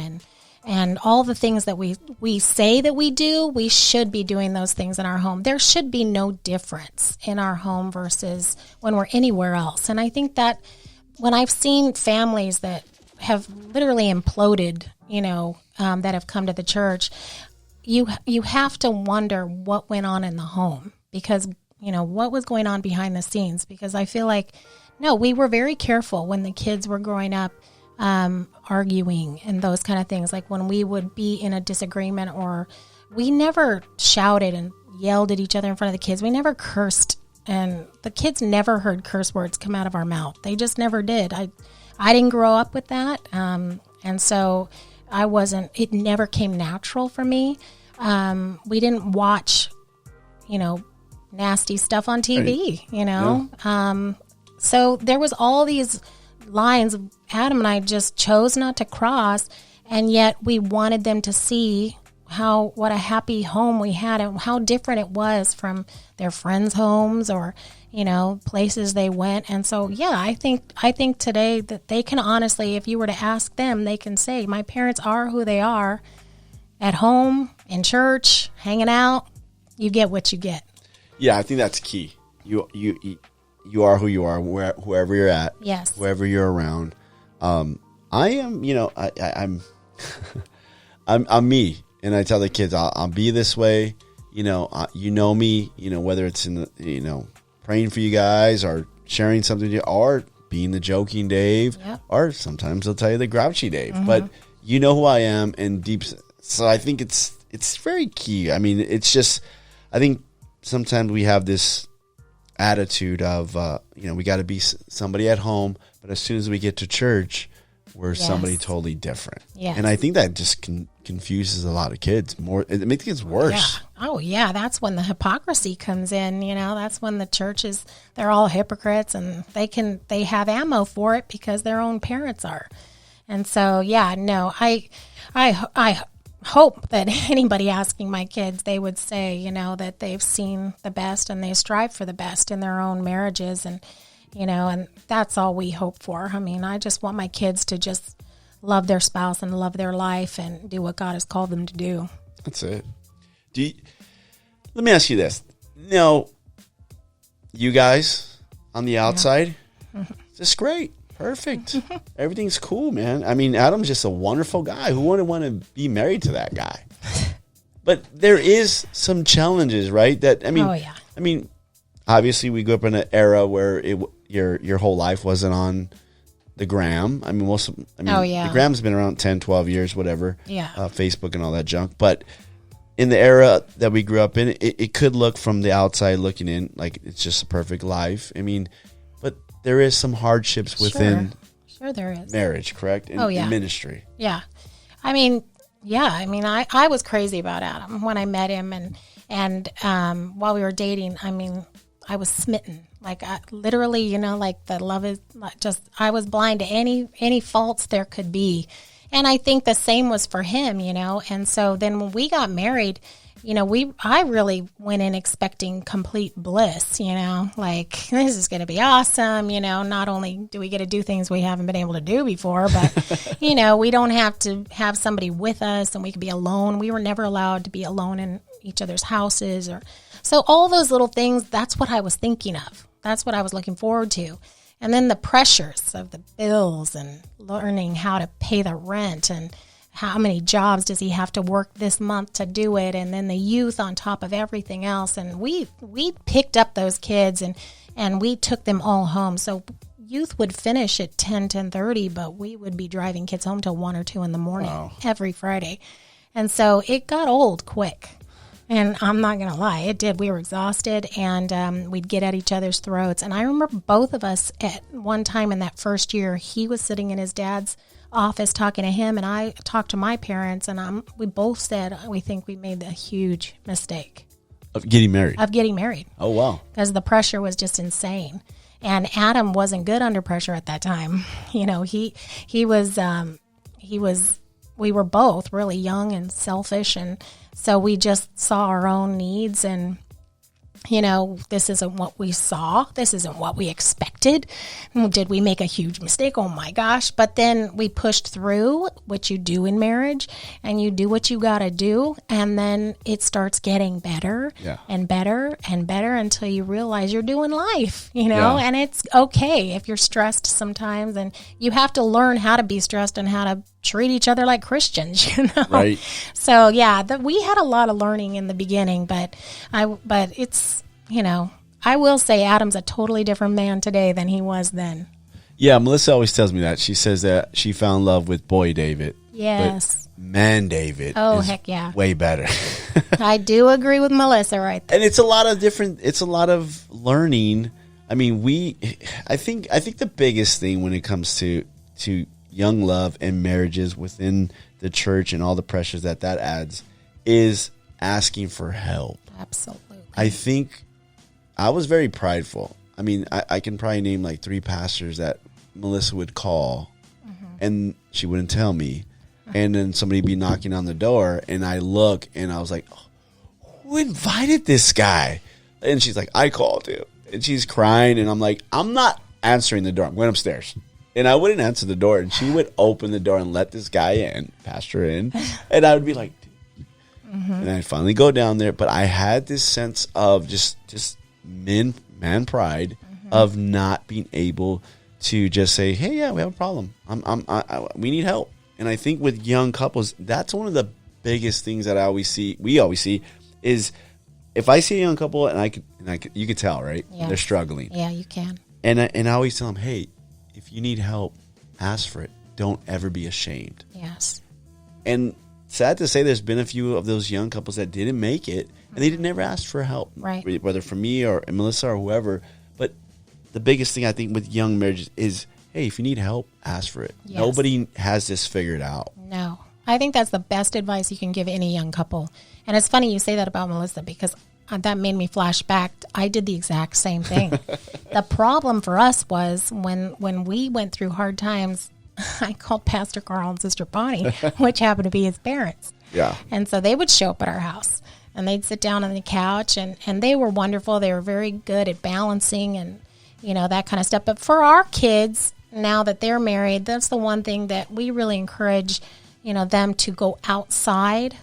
and all the things that we say that we do, we should be doing those things in our home. There should be no difference in our home versus when we're anywhere else. And I think that when I've seen families that have literally imploded, you know, that have come to the church, you have to wonder what went on in the home because, you know, what was going on behind the scenes. Because I feel like, no, we were very careful when the kids were growing up, arguing and those kind of things. Like when we would be in a disagreement, or we never shouted and yelled at each other in front of the kids. We never cursed, and the kids never heard curse words come out of our mouth. They just never did. I didn't grow up with that. And so it never came natural for me. We didn't watch, you know, nasty stuff on TV, you know? Yeah. So there was all these lines Adam and I just chose not to cross, and yet we wanted them to see what a happy home we had and how different it was from their friends' homes or, you know, places they went. And so, yeah, I think today that they can honestly, if you were to ask them, they can say, my parents are who they are at home, in church, hanging out. You get what you get. Yeah, I think that's key. You are who you are, wherever you're at. Yes. Wherever you're around. I am, you know, I'm I'm me, and I tell the kids I'll be this way. You know me. You know, whether it's in the, you know, praying for you guys or sharing something to you, or being the joking Dave, or sometimes they'll tell you the grouchy Dave. Mm-hmm. But you know who I am, and deep. So I think it's very key. I mean, it's just, I think sometimes we have this attitude of, you know, we got to be somebody at home, but as soon as we get to church, were somebody totally different. Yes. And I think that just confuses a lot of kids more. It makes it worse. Yeah. Oh, yeah. That's when the hypocrisy comes in. That's when the churches, they're all hypocrites, and they have ammo for it because their own parents are. And so, yeah, no, I hope that anybody asking my kids, they would say, that they've seen the best and they strive for the best in their own marriages. And, and that's all we hope for. I mean, I just want my kids to just love their spouse and love their life and do what God has called them to do. That's it. Let me ask you this. You guys on the outside, it's great. Perfect. Everything's cool, man. I mean, Adam's just a wonderful guy. Who wouldn't want to be married to that guy? But there is some challenges, right? I mean, obviously we grew up in an era where your whole life wasn't on the gram. I mean, the gram's been around 10, 12 years, whatever. Yeah. Facebook and all that junk. But in the era that we grew up in, it could look from the outside looking in like it's just a perfect life. I mean, but there is some hardships within there is marriage, correct? In ministry. Yeah. I mean, I was crazy about Adam when I met him, and while we were dating, I mean, I was smitten. Like literally, like the love is just, I was blind to any faults there could be. And I think the same was for him, And so then when we got married, I really went in expecting complete bliss, like this is going to be awesome. Not only do we get to do things we haven't been able to do before, but, we don't have to have somebody with us and we could be alone. We were never allowed to be alone in each other's houses so all those little things, that's what I was thinking of. That's what I was looking forward to. And then the pressures of the bills and learning how to pay the rent and how many jobs does he have to work this month to do it, and then the youth on top of everything else. And we picked up those kids and we took them all home. So youth would finish at 10:30, but we would be driving kids home till 1 or 2 in the morning every Friday. And so it got old quick. And I'm not going to lie, it did. We were exhausted, and we'd get at each other's throats. And I remember both of us at one time in that first year, he was sitting in his dad's office talking to him, and I talked to my parents, and we both said we think we made a huge mistake. Of getting married? Of getting married. Oh, wow. Because the pressure was just insane. And Adam wasn't good under pressure at that time. We were both really young and selfish, and so we just saw our own needs, and this isn't what we saw. This isn't what we expected. Did we make a huge mistake? Oh my gosh. But then we pushed through what you do in marriage, and you do what you got to do. And then it starts getting better and better and better until you realize you're doing life, and it's okay if you're stressed sometimes, and you have to learn how to be stressed and how to treat each other like Christians, Right. So we had a lot of learning in the beginning, but it's, I will say Adam's a totally different man today than he was then. Yeah, Melissa always tells me that. She says that she found love with boy David. Yes. But man David is heck yeah. way better. I do agree with Melissa right there. And it's a lot of learning. I mean, I think the biggest thing when it comes to young love and marriages within the church and all the pressures that adds is asking for help. Absolutely. I think I was very prideful. I mean, I can probably name like 3 pastors that Melissa would call and she wouldn't tell me. And then somebody would be knocking on the door and I look and I was like, who invited this guy? And she's like, I called him. And she's crying and I'm like, I'm not answering the door. I'm going upstairs. And I wouldn't answer the door, and she would open the door and let this guy in, pastor in, and I would be like, and I'd finally go down there. But I had this sense of just man pride of not being able to just say, hey, yeah, we have a problem. We need help. And I think with young couples, that's one of the biggest things that we always see is if I see a young couple and you could tell, right? Yeah. They're struggling. Yeah, you can. And I always tell them, hey, if you need help, ask for it. Don't ever be ashamed. Yes. And sad to say, there's been a few of those young couples that didn't make it, and they never ask for help, right? Whether from me or Melissa or whoever. But the biggest thing I think with young marriages is hey, if you need help, ask for it. Yes. Nobody has this figured out. No. I think that's the best advice you can give any young couple. And it's funny you say that about Melissa, because that made me flash back. I did the exact same thing. The problem for us was when we went through hard times, I called Pastor Carl and Sister Bonnie, which happened to be his parents. Yeah. And so they would show up at our house, and they'd sit down on the couch, and they were wonderful. They were very good at balancing and, that kind of stuff. But for our kids, now that they're married, that's the one thing that we really encourage, them to go outside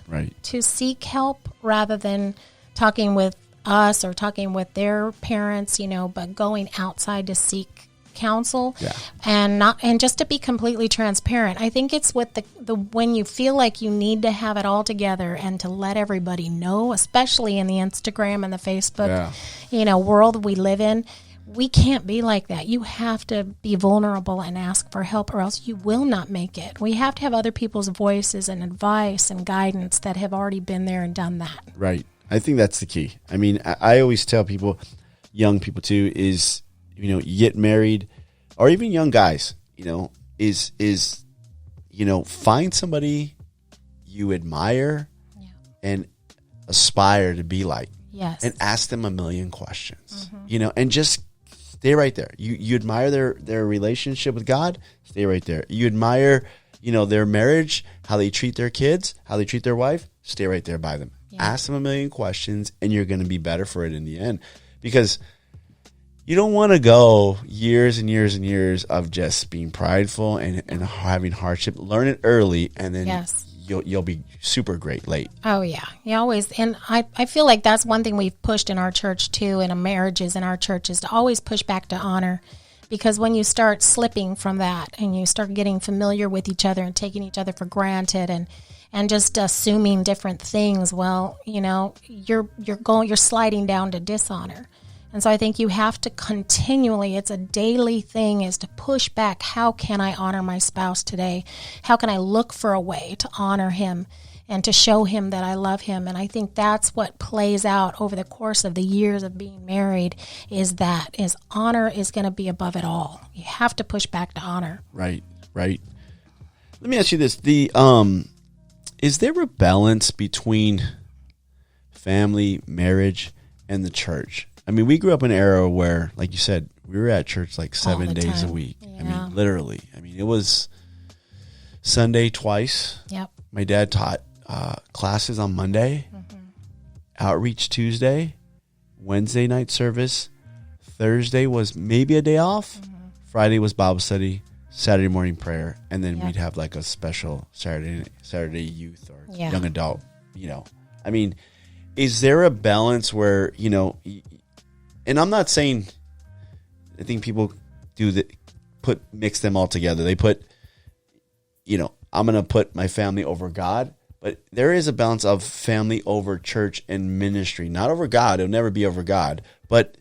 to seek help rather than talking with us or talking with their parents, but going outside to seek counsel and just to be completely transparent. I think it's with the when you feel like you need to have it all together and to let everybody know, especially in the Instagram and the Facebook, world we live in. We can't be like that. You have to be vulnerable and ask for help, or else you will not make it. We have to have other people's voices and advice and guidance that have already been there and done that. Right. I think that's the key. I mean, I always tell people, young people too, is, you get married, or even young guys, is find somebody you admire and aspire to be like. Yes. And ask them a million questions, and just stay right there. You admire their relationship with God, stay right there. You admire, their marriage, how they treat their kids, how they treat their wife, stay right there by them. Yeah. Ask them a million questions, and you're going to be better for it in the end, because you don't want to go years and years and years of just being prideful and having hardship. Learn it early, and then you'll be super great late. Oh, yeah. You always, and I feel like that's one thing we've pushed in our church too, in marriages in our church, is to always push back to honor. Because when you start slipping from that and you start getting familiar with each other and taking each other for granted and just assuming different things, well, you're sliding down to dishonor. And so I think you have to continually, it's a daily thing, is to push back. How can I honor my spouse today? How can I look for a way to honor him and to show him that I love him? And I think that's what plays out over the course of the years of being married, is honor is going to be above it all. You have to push back to honor. Right. Let me ask you this. Is there a balance between family, marriage, and the church? I mean, we grew up in an era where, like you said, we were at church like 7 days a week. Yeah. I mean, literally. I mean, it was Sunday twice. Yep. My dad taught classes on Monday, outreach Tuesday, Wednesday night service. Thursday was maybe a day off. Friday was Bible study, Saturday morning prayer, and then we'd have like a special Saturday youth or young adult. I mean, is there a balance where, and I'm not saying, I think people do that, mix them all together. They put, I'm going to put my family over God, but there is a balance of family over church and ministry, not over God. It'll never be over God, but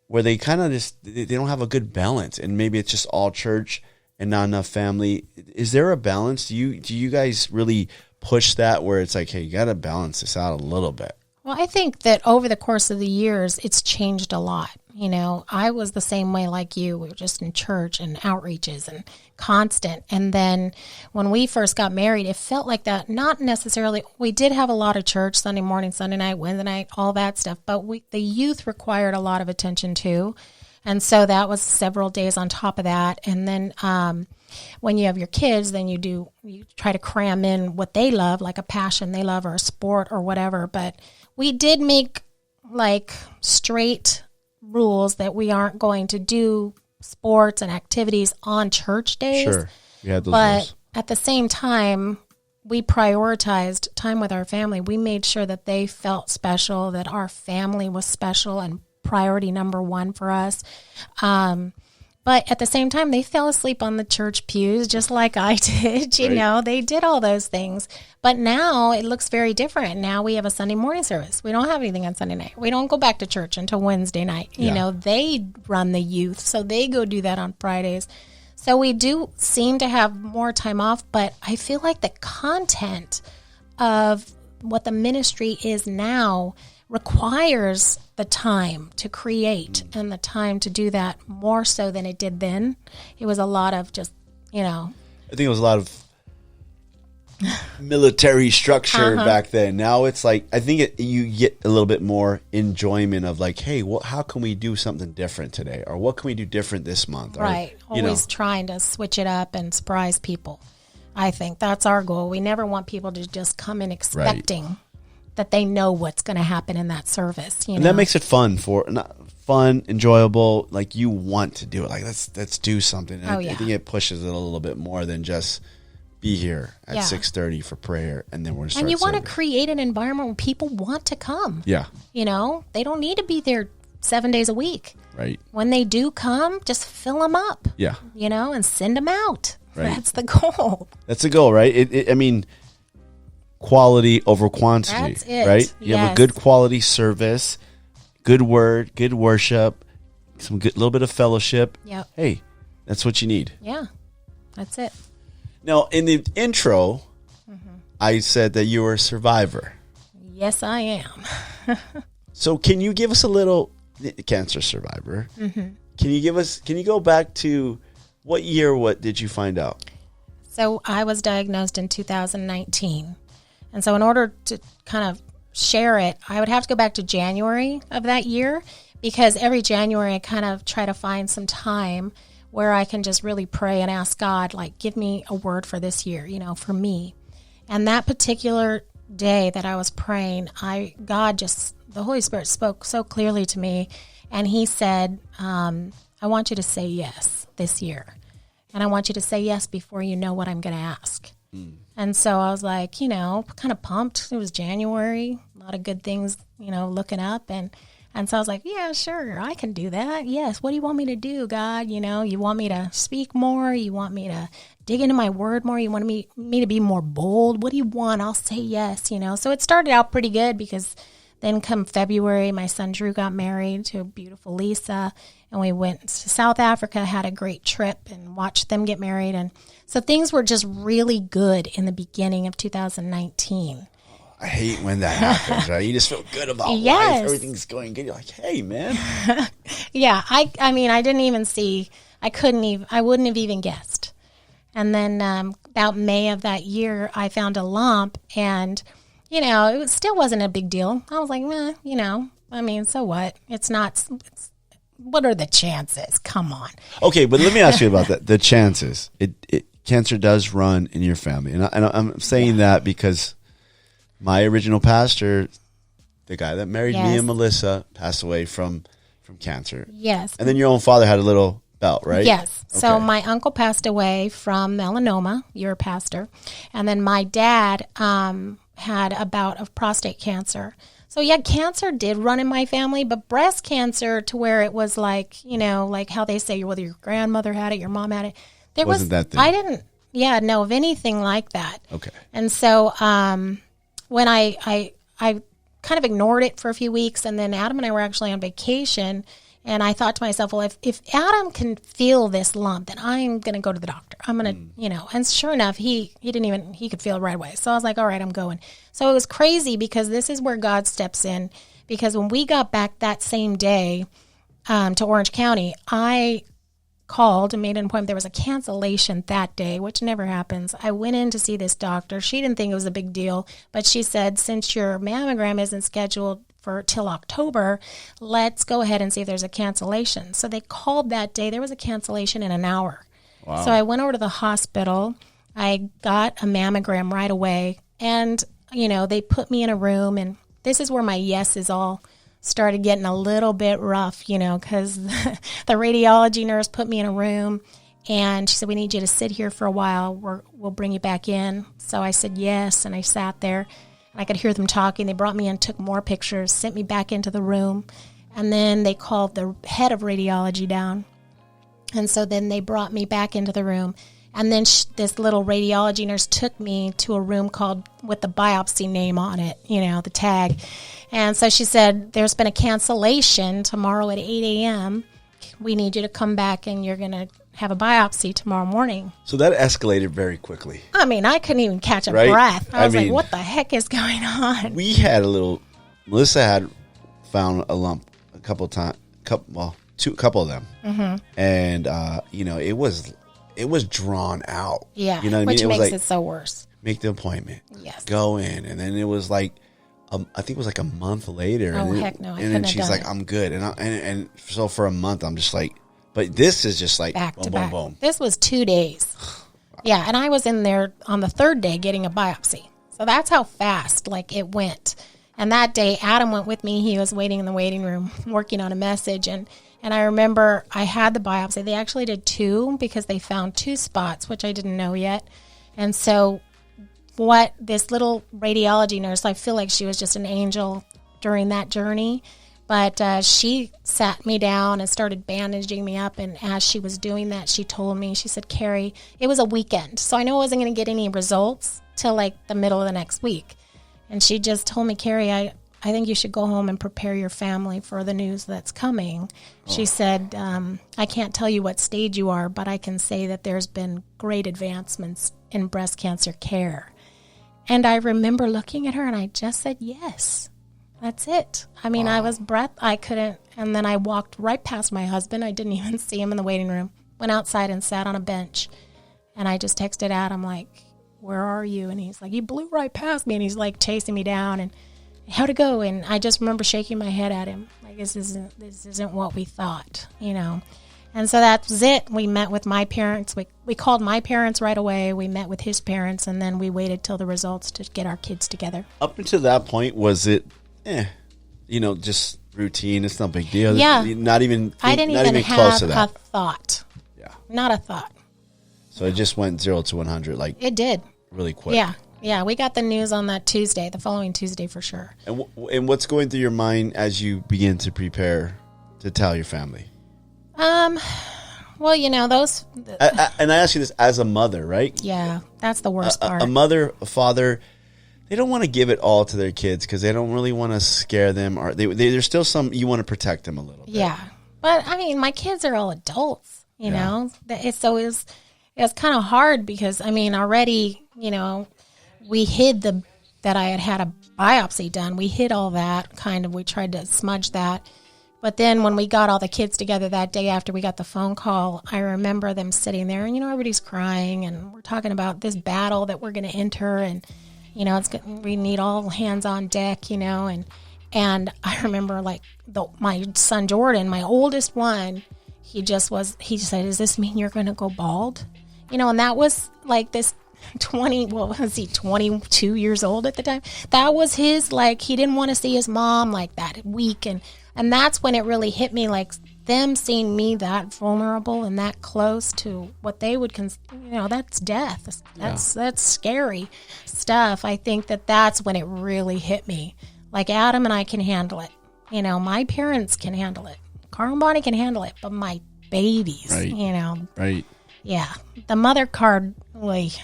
where they kind of just, they don't have a good balance, and maybe it's just all church and not enough family. Is there a balance? Do you guys really push that, where it's like, hey, you got to balance this out a little bit? Well, I think that over the course of the years, it's changed a lot. I was the same way like you. We were just in church and outreaches and constant. And then when we first got married, it felt like that. Not necessarily. We did have a lot of church, Sunday morning, Sunday night, Wednesday night, all that stuff. But the youth required a lot of attention too. And so that was several days on top of that. And then when you have your kids, then you try to cram in what they love, like a passion they love or a sport or whatever. But we did make like straight rules that we aren't going to do sports and activities on church days. Sure. We had those but rules. At the same time, we prioritized time with our family. We made sure that they felt special, that our family was special and priority number one for us. But at the same time, they fell asleep on the church pews just like I did. You know, they did all those things. But now it looks very different. Now we have a Sunday morning service. We don't have anything on Sunday night. We don't go back to church until Wednesday night. You know, they run the youth, so they go do that on Fridays. So we do seem to have more time off, but I feel like the content of what the ministry is now requires the time to create and the time to do that more so than it did then. It was a lot of just, I think it was a lot of military structure back then. Now it's like, I think you get a little bit more enjoyment of like, hey, how can we do something different today? Or what can we do different this month? Right. Or, always trying to switch it up and surprise people. I think that's our goal. We never want people to just come in expecting that they know what's going to happen in that service. And that makes it fun enjoyable. Like you want to do it. Like let's do something. And I think it pushes it a little bit more than just be here at 6:30 for prayer, and then we're going to start. And you want to create an environment where people want to come. Yeah. They don't need to be there 7 days a week. Right. When they do come, just fill them up. Yeah. And send them out. Right. That's the goal. That's the goal, right? I mean, quality over quantity. That's it. Right? You have a good quality service, good word, good worship, some good little bit of fellowship. Yep. Hey, that's what you need. Yeah. That's it. Now, in the intro, I said that you were a survivor. Yes, I am. So can you give us a little cancer survivor? Mm-hmm. Can you go back to what year, what did you find out? So I was diagnosed in 2019. And so in order to kind of share it, I would have to go back to January of that year, because every January I kind of try to find some time where I can just really pray and ask God, like, give me a word for this year, for me. And that particular day that I was praying, the Holy Spirit spoke so clearly to me, and he said, I want you to say yes this year. And I want you to say yes before you know what I'm going to ask. And so I was like, kind of pumped. It was January, a lot of good things, looking up. And so I was like, yeah, sure, I can do that. Yes. What do you want me to do, God? You want me to speak more? You want me to dig into my word more? You want me to be more bold? What do you want? I'll say yes, So it started out pretty good, because then come February, my son Drew got married to a beautiful Lisa, and we went to South Africa, had a great trip, and watched them get married. And so things were just really good in the beginning of 2019. I hate when that happens, right? You just feel good about life. Everything's going good. You're like, hey, man. Yeah. I mean, I didn't even see, I wouldn't have even guessed. And then about May of that year, I found a lump, and it still wasn't a big deal. I was like, so what? What are the chances? Come on. Okay, but let me ask you about that. The chances. Cancer does run in your family. And I'm saying that because my original pastor, the guy that married me and Melissa, passed away from cancer. Yes. And then your own father had a little bout, right? Yes. Okay. So my uncle passed away from melanoma. You're a pastor. And then my dad had a bout of prostate cancer. So yeah, cancer did run in my family, but breast cancer, to where it was like, like how they say whether your grandmother had it, your mom had it. Wasn't that thing? I didn't, know of anything like that. Okay. And so when I kind of ignored it for a few weeks, and then Adam and I were actually on vacation, and I thought to myself, well, if Adam can feel this lump, then I'm going to go to the doctor. I'm going to, and sure enough, he could feel it right away. So I was like, all right, I'm going. So it was crazy, because this is where God steps in, because when we got back that same day to Orange County, I called and made an appointment. There was a cancellation that day, which never happens. I went in to see this doctor. She didn't think it was a big deal, but she said, since your mammogram isn't scheduled till October, let's go ahead and see if there's a cancellation. So they called that day. There was a cancellation in an hour. Wow. So I went over to the hospital. I got a mammogram right away, and they put me in a room, and this is where my yeses all started getting a little bit rough, because the radiology nurse put me in a room, and she said, we need you to sit here for a while. We'll bring you back in. So I said yes, and I sat there, and I could hear them talking. They brought me in, took more pictures, sent me back into the room, and then they called the head of radiology down. And so then they brought me back into the room. And then this little radiology nurse took me to a room with the biopsy name on it, the tag. And so she said, there's been a cancellation tomorrow at 8 a.m. We need you to come back, and you're going to have a biopsy tomorrow morning. So that escalated very quickly. I mean, I couldn't even catch a breath. I was like, what the heck is going on? We had a little Melissa had found a lump a couple times, couple of them, and it was drawn out. Yeah, you know what I mean? which It was makes like, it so worse. make the appointment. Yes. Go in, and then it was like, I think it was like a month later. Oh, and heck no, I and then couldn't have she's done like, it. I'm good, and so for a month I'm just like, but this is just like Back boom, to boom, back. boom. This was 2 days. Yeah, and I was in there on the 3rd day getting a biopsy. So that's how fast it went. And that day, Adam went with me. He was waiting in the waiting room, working on a message. And I remember I had the biopsy. They actually did 2 because they found 2 spots, which I didn't know yet. And so what this little radiology nurse, I feel like she was just an angel during that journey. But she sat me down and started bandaging me up. And as she was doing that, she told me, she said, Carrie, it was a weekend. So I know I wasn't going to get any results till the middle of the next week. And she just told me, Carrie, I think you should go home and prepare your family for the news that's coming. She said, I can't tell you what stage you are, but I can say that there's been great advancements in breast cancer care. And I remember looking at her and I just said, yes, that's it. I mean, I was I couldn't. And then I walked right past my husband. I didn't even see him in the waiting room. Went outside and sat on a bench. And I just texted Adam where are you? And he's like, you blew right past me. And he's chasing me down and how'd it go? And I just remember shaking my head at him. This isn't what we thought, And so that was it. We met with my parents. We called my parents right away. We met with his parents, and then we waited till the results to get our kids together. Up until that point, was it, just routine? It's no big deal. Yeah. Not even I didn't not even close to have that. a thought. Yeah. Not a thought. So it just went 0 to 100 It did. really quick. Yeah. Yeah, we got the news on that Tuesday, the following Tuesday for sure. And what's going through your mind as you begin to prepare to tell your family? Well, those... And I ask you this as a mother, right? Yeah, that's the worst part. A mother, a father, they don't want to give it all to their kids because they don't really want to scare them. Or there's still you want to protect them a little bit. Yeah. But, I mean, my kids are all adults, you know? So it was kind of hard because, already, we hid that I had a biopsy done. We hid all that, we tried to smudge that. But then when we got all the kids together that day after we got the phone call, I remember them sitting there and, everybody's crying and we're talking about this battle that we're going to enter and, we need all hands on deck, and I remember my son Jordan, my oldest one, he just said, does this mean you're going to go bald? And that was this 22 years old at the time. That was his, he didn't want to see his mom that weak. And that's when it really hit me, them seeing me that vulnerable and that close to what they would consider, that's death. That's scary stuff. I think that's when it really hit me. Adam and I can handle it. My parents can handle it. Carl and Bonnie can handle it, but my babies, Right. Yeah. The mother card,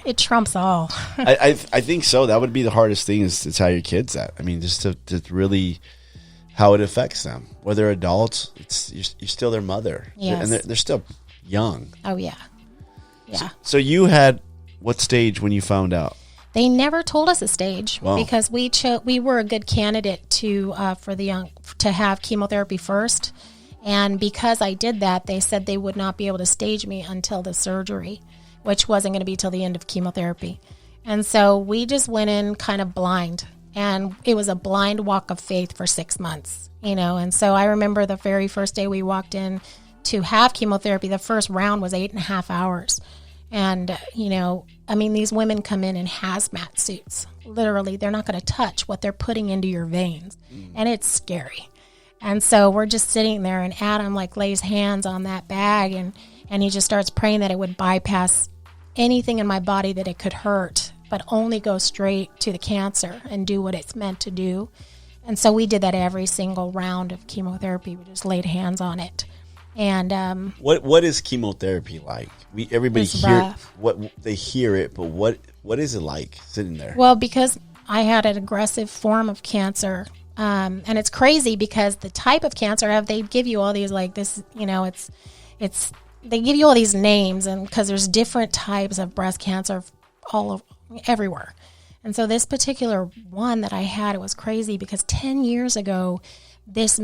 it trumps all. I think so. That would be the hardest thing is to tell your kids that. Just to really how it affects them. Whether they're adults, you're still their mother. Yes. And they're still young. Oh, yeah. Yeah. So you had what stage when you found out? They never told us a stage Wow. because we were a good candidate to for the young to have chemotherapy first. And because I did that, they said they would not be able to stage me until the surgery, which wasn't going to be till the end of chemotherapy. And so we just went in kind of blind. And it was a blind walk of faith for 6 months, And so I remember the very first day we walked in to have chemotherapy, the first round was 8.5 hours. And, these women come in hazmat suits. Literally, they're not going to touch what they're putting into your veins. And it's scary. And so we're just sitting there, and Adam lays hands on that bag, and he just starts praying that it would bypass anything in my body that it could hurt, but only go straight to the cancer and do what it's meant to do. And so we did that every single round of chemotherapy. We just laid hands on it. And what is chemotherapy like? Everybody It's hear rough. what they hear it, but what is it like sitting there? Well, because I had an aggressive form of cancer, and it's crazy because the type of cancer they give you all these they give you all these names, and because there's different types of breast cancer everywhere. And so this particular one that I had, it was crazy because 10 years ago, this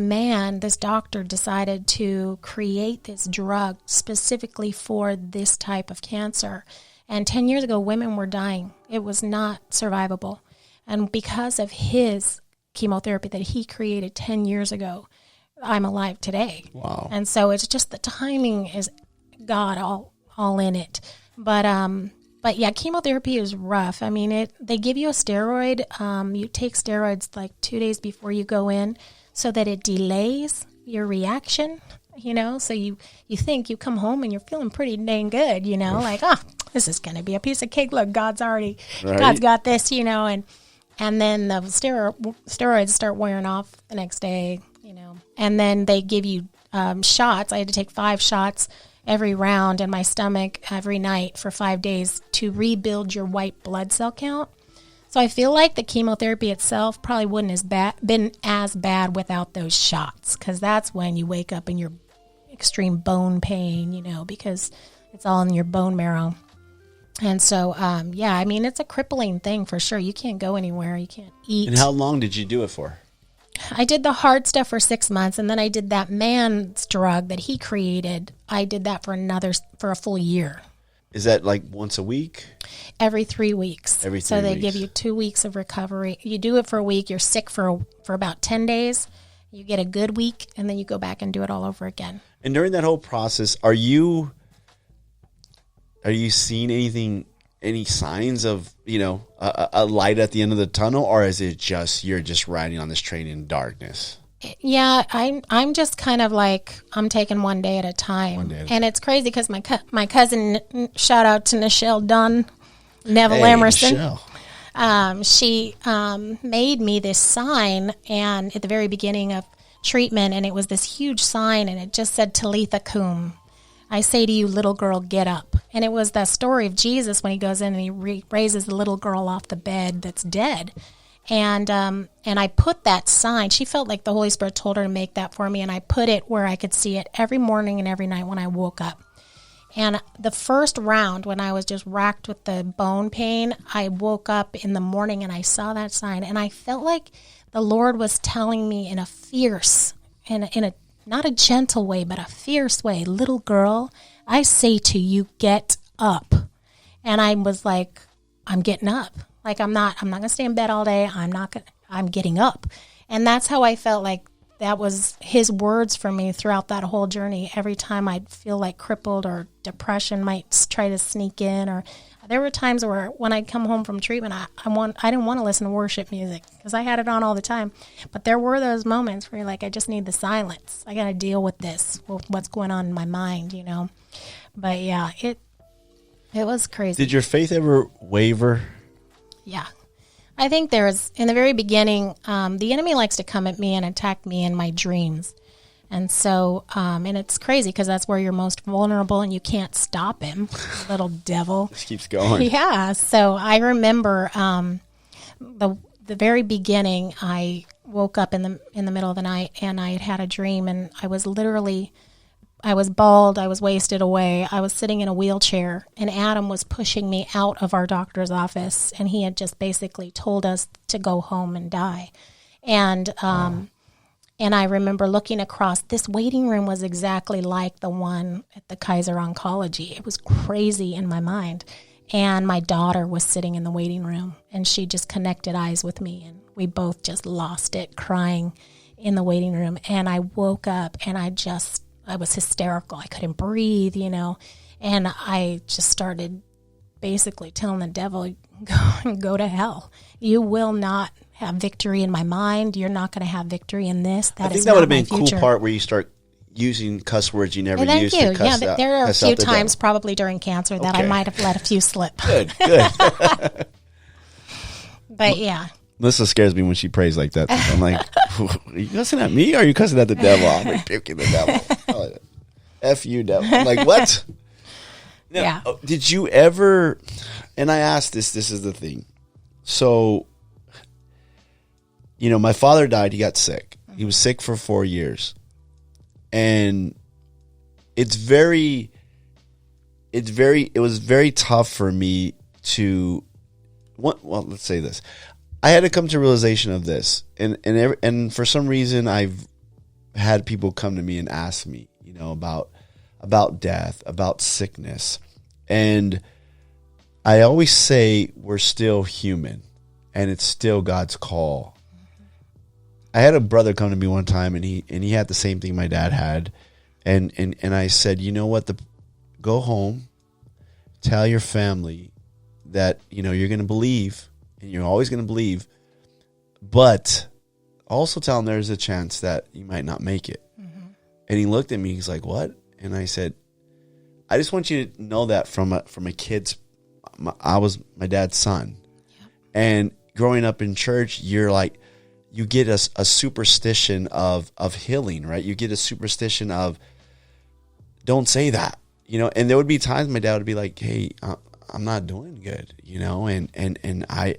doctor decided to create this drug specifically for this type of cancer. And 10 years ago, women were dying. It was not survivable. And because of his chemotherapy that he created 10 years ago, I'm alive today. Wow. And so it's just the timing is God all in it. But yeah, chemotherapy is rough. I mean, they give you a steroid. You take steroids like 2 days before you go in so that it delays your reaction, so you think you come home and you're feeling pretty dang good, like, this is going to be a piece of cake. Look, God's got this, and then the steroids start wearing off the next day, and then they give you shots. I had to take 5 shots every round in my stomach every night for 5 days to rebuild your white blood cell count. So I feel like the chemotherapy itself probably wouldn't been as bad without those shots, because that's when you wake up in your extreme bone pain, because it's all in your bone marrow. And so, I mean, it's a crippling thing for sure. You can't go anywhere. You can't eat. And how long did you do it for? I did the hard stuff for 6 months, and then I did that man's drug that he created. I did that for a full year. Is that like once a week? Every 3 weeks. So they give you 2 weeks of recovery. You do it for a week. You're sick for about 10 days. You get a good week, and then you go back and do it all over again. And during that whole process, are you seeing any signs of, a light at the end of the tunnel, or is it just you're just riding on this train in darkness? Yeah, I'm just kind of like, I'm taking one day at a time. And it's crazy because my cousin, shout out to Nichelle Dunn, Neville Emerson. Nichelle. She made me this sign, and at the very beginning of treatment, and it was this huge sign, and it just said, Talitha Kum. I say to you, little girl, get up. And it was the story of Jesus when he goes in and he raises the little girl off the bed that's dead. And I put that sign. She felt like the Holy Spirit told her to make that for me, and I put it where I could see it every morning and every night when I woke up. And the first round, when I was just racked with the bone pain, I woke up in the morning and I saw that sign, and I felt like the Lord was telling me in a fierce, in a not a gentle way, but a fierce way, little girl, I say to you, get up. And I was like, I'm getting up. Like, I'm not going to stay in bed all day. I'm getting up. And that's how I felt like that was his words for me throughout that whole journey. Every time I'd feel like crippled or depression might try to sneak in, or there were times where when I'd come home from treatment, I didn't want to listen to worship music because I had it on all the time. But there were those moments where you're like, I just need the silence. I got to deal with this, with what's going on in my mind, But yeah, it was crazy. Did your faith ever waver? Yeah. I think in the very beginning, the enemy likes to come at me and attack me in my dreams. And so, and it's crazy because that's where you're most vulnerable and you can't stop him, little devil. Just keeps going. Yeah. So I remember the very beginning, I woke up in the middle of the night and I had a dream, and I was bald, I was wasted away, I was sitting in a wheelchair, and Adam was pushing me out of our doctor's office, and he had just basically told us to go home and die. And and I remember looking across, this waiting room was exactly like the one at the Kaiser Oncology. It was crazy in my mind. And my daughter was sitting in the waiting room, and she just connected eyes with me, and we both just lost it, crying in the waiting room. And I woke up, and I was hysterical. I couldn't breathe, and I just started basically telling the devil, go to hell. You will not have victory in my mind. You're not going to have victory in this. I think that would have been a cool part where you start using cuss words you never used to cuss out. There are a few times probably during cancer that I might have let a few slip. Good. But yeah. Melissa scares me when she prays like that. I'm like, are you cussing at me or are you cussing at the devil? I'm rebuking the devil. F you, devil. I'm like, what? Now, yeah. Did you ever, and I asked this is the thing. So, my father died. He got sick. He was sick for 4 years. And it was very tough for me to well, let's say this. I had to come to realization of this, and for some reason, I've had people come to me and ask me, about death, about sickness, and I always say we're still human, and it's still God's call. I had a brother come to me one time, and he had the same thing my dad had, and I said, you know what, go home, tell your family that you're going to believe, and you're always going to believe, but also tell them there's a chance that you might not make it. Mm-hmm. And he looked at me, he's like, what? And I said, I just want you to know that from a kid's, I was my dad's son. Yeah. And growing up in church, you're like, you get a superstition of healing, right? You get a superstition of, don't say that, and there would be times my dad would be like, hey, I'm not doing good, and I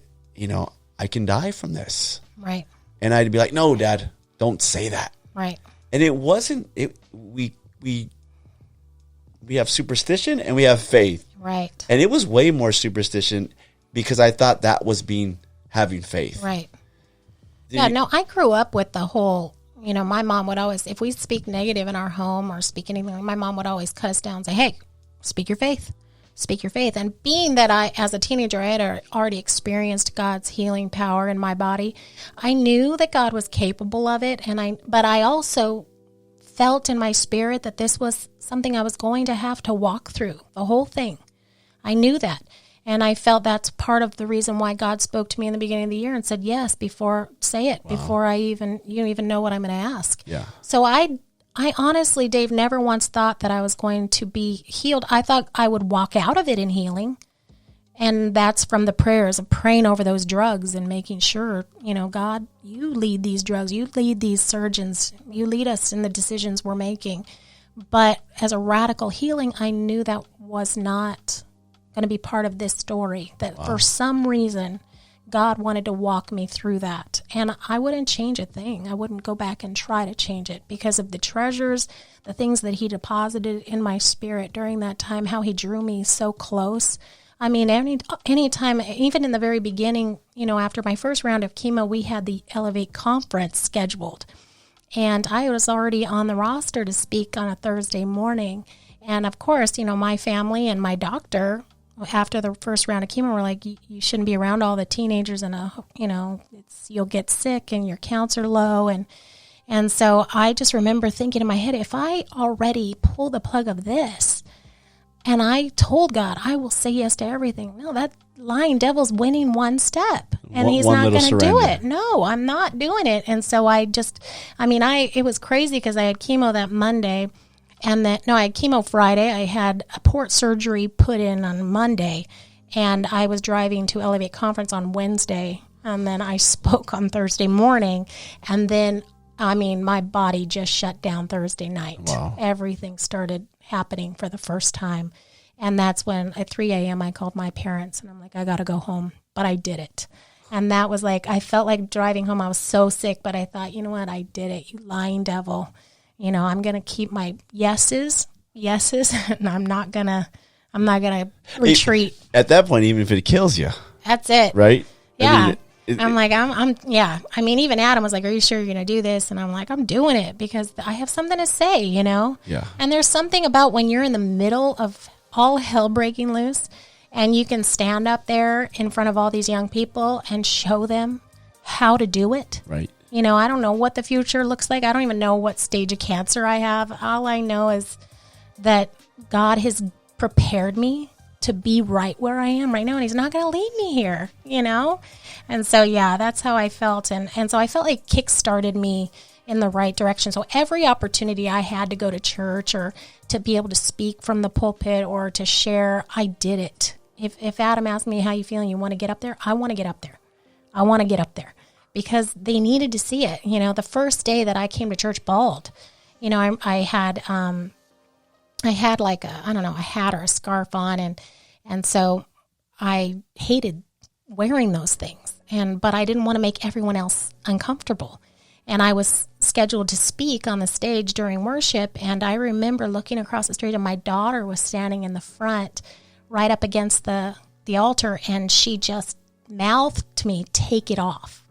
can die from this. Right. And I'd be like, no, Dad, don't say that. Right. And it wasn't, we have superstition and we have faith. Right. And it was way more superstition because I thought that was having faith. Right. I grew up with the whole, my mom would always, if we speak negative in our home or speak anything, my mom would always cut us down and say, hey, speak your faith. Speak your faith. And being that I, as a teenager, I had already experienced God's healing power in my body, I knew that God was capable of it. But I also felt in my spirit that this was something I was going to have to walk through, the whole thing. I knew that. And I felt that's part of the reason why God spoke to me in the beginning of the year and said, yes, before you even know what I'm going to ask. Yeah. So I honestly, Dave, never once thought that I was going to be healed. I thought I would walk out of it in healing. And that's from the prayers of praying over those drugs and making sure, God, you lead these drugs, you lead these surgeons, you lead us in the decisions we're making. But as a radical healing, I knew that was not going to be part of this story, that for some reason, God wanted to walk me through that. And I wouldn't change a thing. I wouldn't go back and try to change it because of the treasures, the things that he deposited in my spirit during that time, how he drew me so close. I mean, any time, even in the very beginning, after my first round of chemo, we had the Elevate conference scheduled. And I was already on the roster to speak on a Thursday morning. And of course, my family and my doctor, after the first round of chemo, were like, you shouldn't be around all the teenagers and, you'll get sick and your counts are low. And so I just remember thinking in my head, if I already pull the plug of this and I told God, I will say yes to everything. No, that lying devil's winning one step and he's not going to do it. No, I'm not doing it. And so it was crazy because I had chemo that Monday. I had chemo Friday. I had a port surgery put in on Monday, and I was driving to Elevate Conference on Wednesday, and then I spoke on Thursday morning, and then, my body just shut down Thursday night. Wow. Everything started happening for the first time, and that's when at 3 a.m. I called my parents, and I'm like, I got to go home, but I did it. And that was I felt like driving home. I was so sick, but I thought, you know what, I did it, you lying devil. I'm going to keep my yeses, and I'm not going to retreat. At that point, even if it kills you. That's it. Right? Yeah. Even Adam was like, are you sure you're going to do this? And I'm like, I'm doing it because I have something to say, Yeah. And there's something about when you're in the middle of all hell breaking loose and you can stand up there in front of all these young people and show them how to do it. Right. I don't know what the future looks like. I don't even know what stage of cancer I have. All I know is that God has prepared me to be right where I am right now, and he's not going to leave me here, And so, that's how I felt. And so I felt like kick-started me in the right direction. So every opportunity I had to go to church or to be able to speak from the pulpit or to share, I did it. If Adam asked me, how you feeling, you want to get up there? I want to get up there. I want to get up there. Because they needed to see it. The first day that I came to church bald, I had like a hat or a scarf on. And so I hated wearing those things. But I didn't want to make everyone else uncomfortable. And I was scheduled to speak on the stage during worship. And I remember looking across the street and my daughter was standing in the front right up against the altar. And she just mouthed to me, take it off,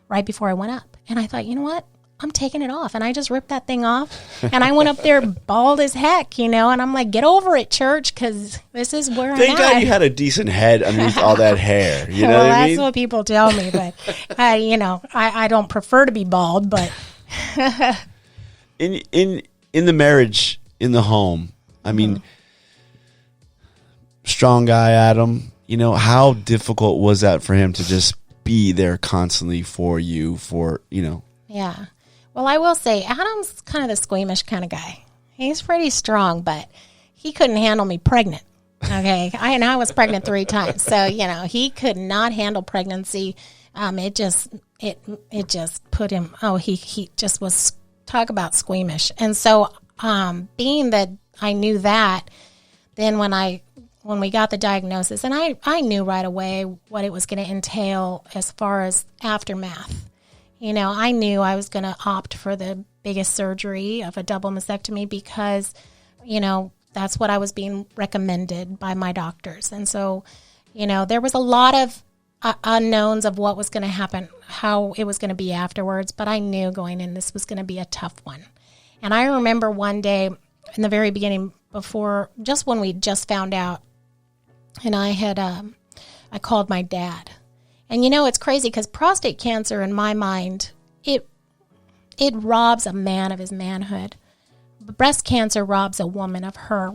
right before I went up. And I thought, you know what? I'm taking it off. And I just ripped that thing off. And I went up there bald as heck, and I'm like, get over it, church, because this is where Thank I'm God at. you had a decent head underneath all that hair. You know well, what I mean? that's what people tell me. But, I don't prefer to be bald, but. in the marriage, in the home, I mean, strong guy, Adam, how difficult was that for him to just be there constantly for you, Yeah. Well, I will say Adam's kind of the squeamish kind of guy. He's pretty strong, but he couldn't handle me pregnant. Okay. I was pregnant 3 times. So, he could not handle pregnancy. It just put him, he just was, talk about squeamish. And so, being that I knew that, then when we got the diagnosis, and I knew right away what it was going to entail as far as aftermath. I knew I was going to opt for the biggest surgery of a double mastectomy because, that's what I was being recommended by my doctors. And so, there was a lot of unknowns of what was going to happen, how it was going to be afterwards. But I knew going in, this was going to be a tough one. And I remember one day in the very beginning, just when we just found out, and I called my dad. And it's crazy because prostate cancer, in my mind, it robs a man of his manhood. Breast cancer robs a woman of her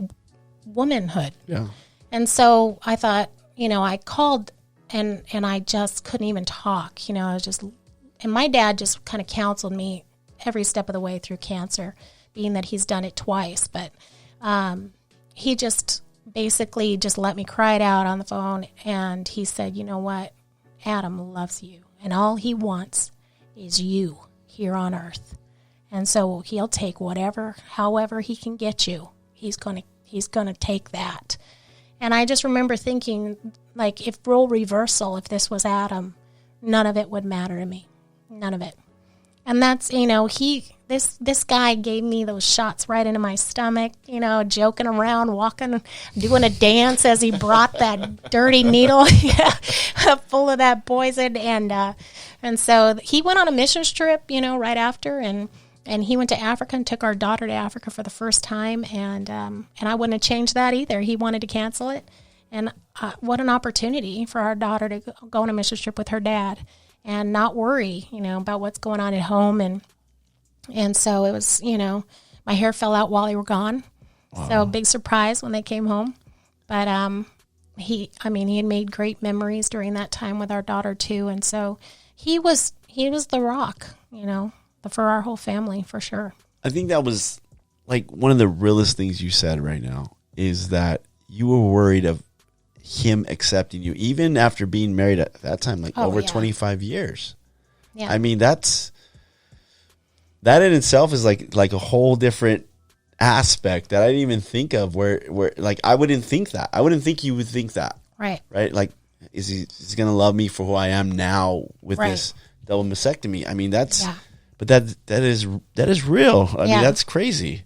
womanhood. Yeah. And so I thought, I called and I just couldn't even talk. And my dad just kind of counseled me every step of the way through cancer, being that he's done it twice. But he just basically just let me cry it out on the phone. And he said, you know what? Adam loves you, and all he wants is you here on earth. And so he'll take however he can get you. He's going to take that. And I just remember thinking, like, if role reversal, if this was Adam, none of it would matter to me. None of it. And that's, this guy gave me those shots right into my stomach, joking around, walking, doing a dance as he brought that dirty needle full of that poison. And so he went on a missions trip, right after, and he went to Africa and took our daughter to Africa for the first time. And I wouldn't have changed that either. He wanted to cancel it. And what an opportunity for our daughter to go on a missions trip with her dad and not worry, about what's going on at home. And so it was, my hair fell out while they were gone. Wow. So big surprise when they came home. But he had made great memories during that time with our daughter too. And so he was the rock, for our whole family, for sure. I think that was like one of the realest things you said right now is that you were worried of him accepting you, even after being married at that time, over 25 years. Yeah. I mean, that in itself is like a whole different aspect that I didn't even think of where like, I wouldn't think that. I wouldn't think you would think that. Right. Right. Like, is he going to love me for who I am now with this double mastectomy? I mean, but that is real. I mean, that's crazy.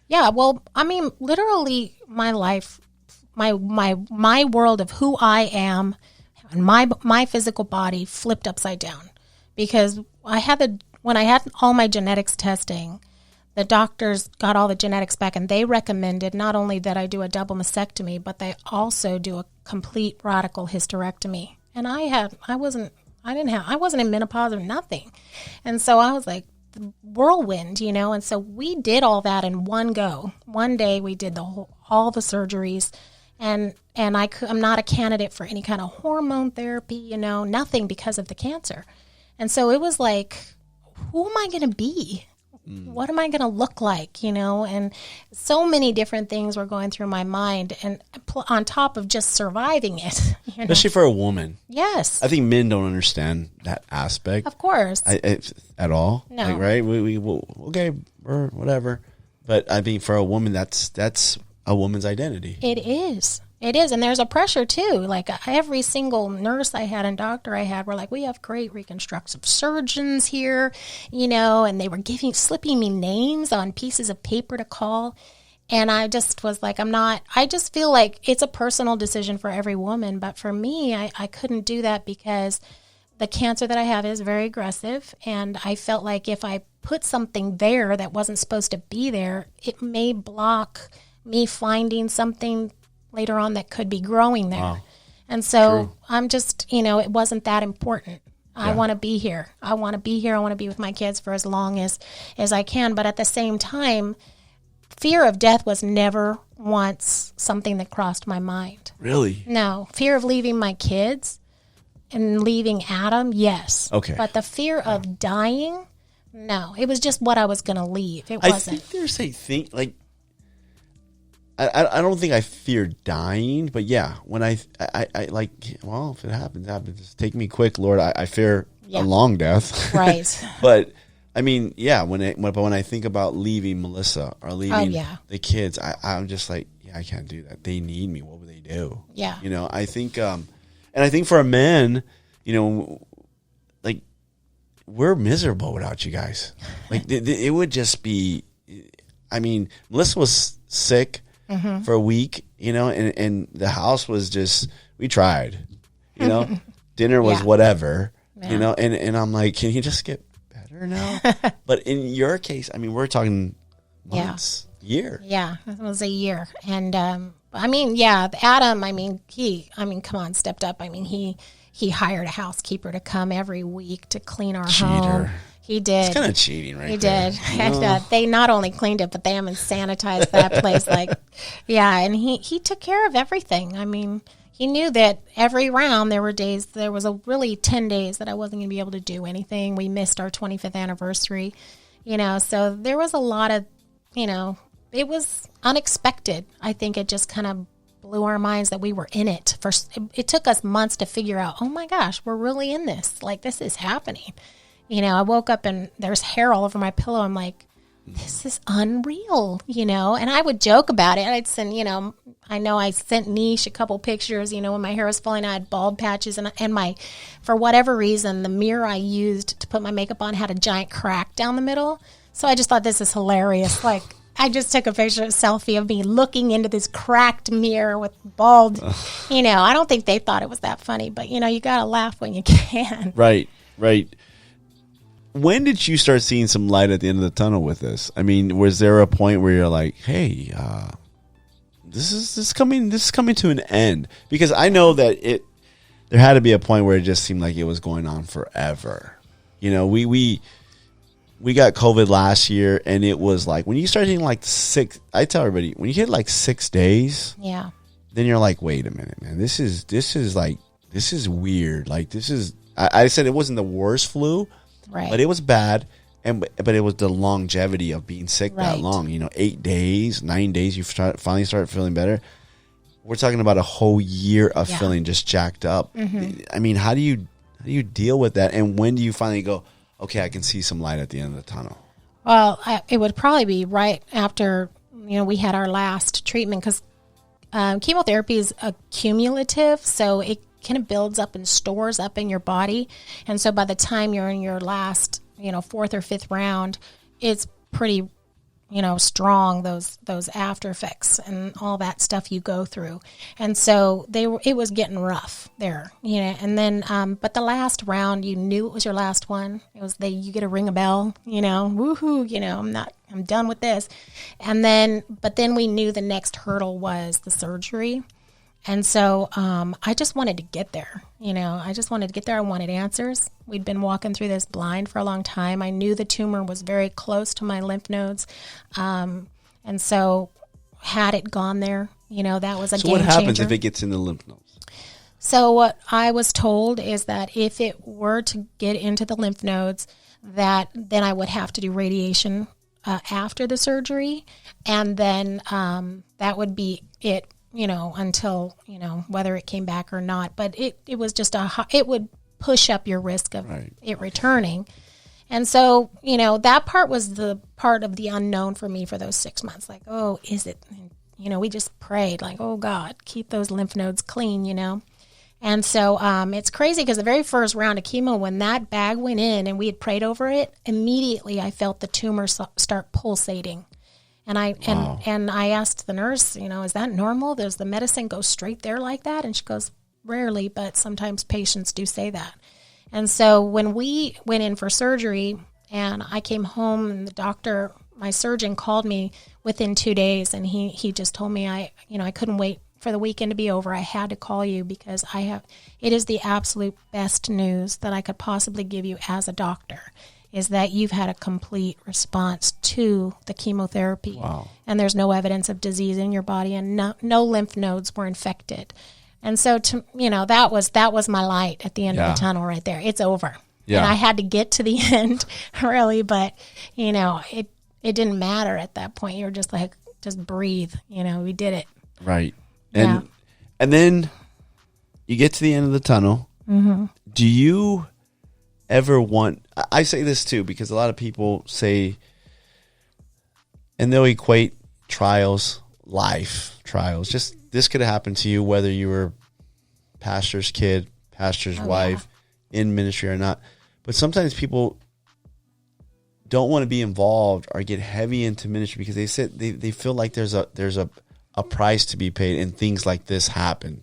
Yeah. Well, I mean, literally my life, my world of who I am and my physical body flipped upside down because when I had all my genetics testing, the doctors got all the genetics back and they recommended not only that I do a double mastectomy, but they also do a complete radical hysterectomy. And I wasn't in menopause or nothing. And so I was like the whirlwind, and so we did all that in one go. One day we did all the surgeries. And I'm not a candidate for any kind of hormone therapy, nothing because of the cancer. And so it was like, who am I going to be? What am I going to look like, And so many different things were going through my mind. And on top of just surviving it. Especially for a woman. Yes. I think men don't understand that aspect. Of course. At all. No. Like, right? We okay, or whatever. But I think for a woman, that's a woman's identity. It is. It is. And there's a pressure too. Like every single nurse I had and doctor I had were like, we have great reconstructive surgeons here, and they were slipping me names on pieces of paper to call. And I just was like, I just feel like it's a personal decision for every woman. But for me, I couldn't do that because the cancer that I have is very aggressive. And I felt like if I put something there that wasn't supposed to be there, it may block me finding something later on that could be growing there. Wow. And so True. I'm just, it wasn't that important. I want to be here. I want to be here. I want to be with my kids for as long as I can. But at the same time, fear of death was never once something that crossed my mind. Really? No. Fear of leaving my kids and leaving Adam, yes. Okay. But the fear of dying, no. It was just what I was going to leave. It I wasn't. think there's a thing, like, I don't think I fear dying, but yeah, when I like, well, if it happens, it happens. Just take me quick, Lord. I fear a long death. Right. But I mean, yeah, when I think about leaving Melissa or leaving the kids, I'm just like, yeah, I can't do that. They need me. What would they do? Yeah. I think, and I think for a man, like, we're miserable without you guys. Like, it would just be, I mean, Melissa was sick for a week, and the house was just, we tried, dinner was whatever, and I'm like, can you just get better now? But in your case, I mean, we're talking months, year. Yeah, it was a year. And Adam, come on, stepped up. I mean, he hired a housekeeper to come every week to clean our home. He did. It's kind of cheating, right? He did. And, they not only cleaned it, but they haven't sanitized that place. And he took care of everything. I mean, he knew that every round there was really 10 days that I wasn't going to be able to do anything. We missed our 25th anniversary, so there was a lot of, it was unexpected. I think it just kind of blew our minds that we were in it. It took us months to figure out, oh my gosh, we're really in this. Like, this is happening. I woke up and there's hair all over my pillow. I'm like, this is unreal, and I would joke about it. I'd send, I know I sent Niche a couple pictures, when my hair was falling out, I had bald patches and for whatever reason, the mirror I used to put my makeup on had a giant crack down the middle. So I just thought, this is hilarious. Like, I just took a selfie of me looking into this cracked mirror with bald, I don't think they thought it was that funny, but you got to laugh when you can. Right. When did you start seeing some light at the end of the tunnel with this? I mean, was there a point where you're like, "Hey, this is coming to an end"? Because I know that there had to be a point where it just seemed like it was going on forever. We got COVID last year, and it was like when you start hitting like I tell everybody, when you hit like 6 days, then you're like, "Wait a minute, man, this is weird." Like, this is. I said it wasn't the worst flu. Right. But it was bad, but it was the longevity of being sick that long. 8 days, 9 days, you finally start feeling better. We're talking about a whole year of feeling just jacked up. Mm-hmm. I mean, how do you deal with that? And when do you finally go, okay, I can see some light at the end of the tunnel? Well, it would probably be right after we had our last treatment, because chemotherapy is accumulative, so it kind of builds up and stores up in your body. And so by the time you're in your last, fourth or fifth round, it's pretty, strong, those after effects and all that stuff you go through. And so it was getting rough there, and then, but the last round, you knew it was your last one. It was you get a ring a bell, woohoo, I'm done with this. But then we knew the next hurdle was the surgery. And so I just wanted to get there, I just wanted to get there. I wanted answers. We'd been walking through this blind for a long time. I knew the tumor was very close to my lymph nodes. And so had it gone there, that was a game changer. So what happens if it gets in the lymph nodes? So what I was told is that if it were to get into the lymph nodes, that then I would have to do radiation after the surgery. And then that would be it. Until, whether it came back or not. But it was just it would push up your risk of it returning. And so, that part was the part of the unknown for me for those 6 months. Like, oh, is it, we just prayed like, oh God, keep those lymph nodes clean, And so it's crazy because the very first round of chemo, when that bag went in and we had prayed over it, immediately I felt the tumor start pulsating. And I asked the nurse, is that normal? Does the medicine go straight there like that? And she goes, rarely, but sometimes patients do say that. And so when we went in for surgery and I came home, and my surgeon called me within 2 days, and he just told me I couldn't wait for the weekend to be over. I had to call you because it is the absolute best news that I could possibly give you as a doctor, is that you've had a complete response to the chemotherapy. Wow. And there's no evidence of disease in your body, and no lymph nodes were infected. And so, that was my light at the end of the tunnel right there. It's over. Yeah. And I had to get to the end, really, but, it didn't matter at that point. You were just like, just breathe. We did it. Right. And then you get to the end of the tunnel. Mm-hmm. Do you ever want, I say this too, because a lot of people say, and they'll equate life trials, just this could have happened to you whether you were pastor's kid, pastor's wife, in ministry or not. But sometimes people don't want to be involved or get heavy into ministry because they feel like there's a price to be paid and things like this happen,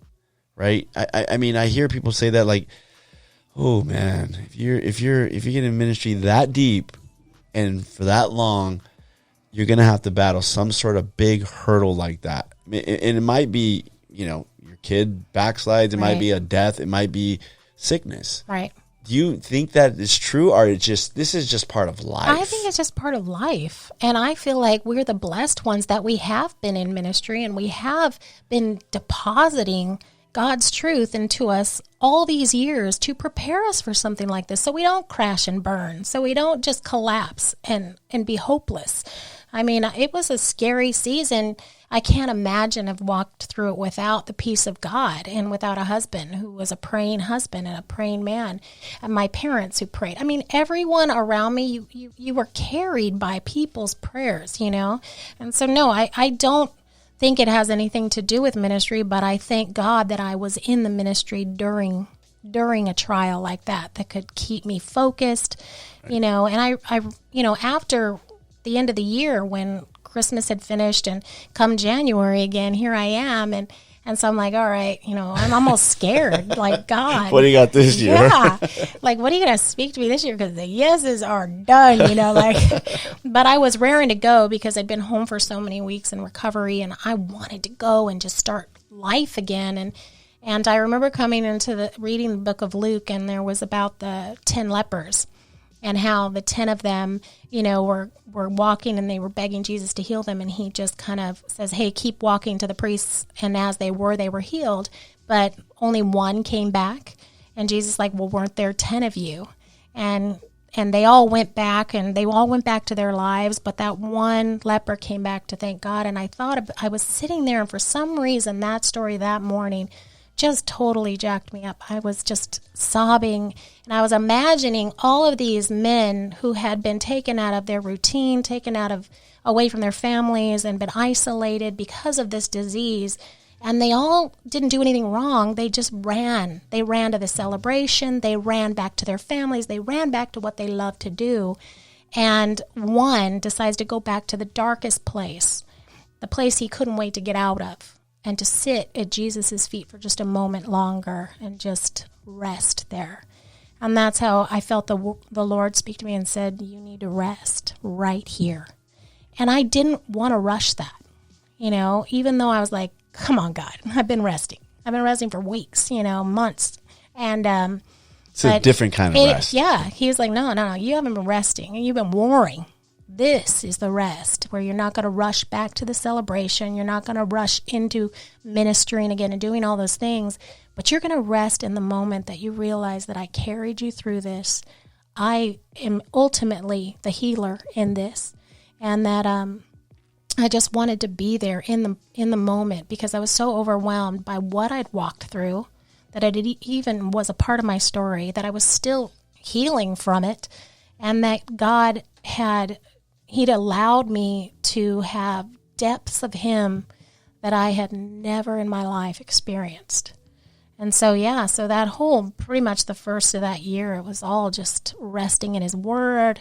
right? I mean, I hear people say that, like, oh man, if you get in ministry that deep and for that long, you're gonna have to battle some sort of big hurdle like that. And it might be, your kid backslides, it might be a death, it might be sickness. Right. Do you think that is true, or this is just part of life? I think it's just part of life. And I feel like we're the blessed ones that we have been in ministry, and we have been depositing God's truth into us all these years to prepare us for something like this, so we don't crash and burn, so we don't just collapse and be hopeless. I mean, it was a scary season. I can't imagine have walked through it without the peace of God and without a husband who was a praying husband and a praying man, and my parents who prayed. I mean, everyone around me, you were carried by people's prayers, And so, no, I don't think it has anything to do with ministry, but I thank God that I was in the ministry during a trial like that could keep me focused, And I after the end of the year when Christmas had finished and come January again, here I am. And so I'm like, all right, I'm almost scared. Like, God. What do you got this year? Yeah. Like, what are you going to speak to me this year? Because the yeses are done, but I was raring to go because I'd been home for so many weeks in recovery, and I wanted to go and just start life again. And I remember coming into reading the book of Luke, and there was about the 10 lepers. And how the 10 of them, were walking and they were begging Jesus to heal them. And he just kind of says, hey, keep walking to the priests. And as they were healed. But only one came back. And Jesus like, well, weren't there 10 of you? And they all went back, and they all went back to their lives. But that one leper came back to thank God. And I was sitting there, and for some reason, that story that morning just totally jacked me up. I was just sobbing, and I was imagining all of these men who had been taken out of their routine, away from their families, and been isolated because of this disease. And they all didn't do anything wrong. They just ran. They ran to the celebration. They ran back to their families. They ran back to what they loved to do. And one decides to go back to the darkest place, the place he couldn't wait to get out of, and to sit at Jesus' feet for just a moment longer and just rest there. And that's how I felt the Lord speak to me and said, you need to rest right here. And I didn't want to rush that, even though I was like, come on, God, I've been resting. I've been resting for weeks, months. And it's a different kind of rest. Yeah. He was like, no, you haven't been resting, and you've been warring. This is the rest where you're not going to rush back to the celebration. You're not going to rush into ministering again and doing all those things, but you're going to rest in the moment that you realize that I carried you through this. I am ultimately the healer in this, and that I just wanted to be there in the moment because I was so overwhelmed by what I'd walked through that it even was a part of my story, that I was still healing from it, and that God He'd allowed me to have depths of Him that I had never in my life experienced. And so, so that whole, pretty much the first of that year, it was all just resting in His Word,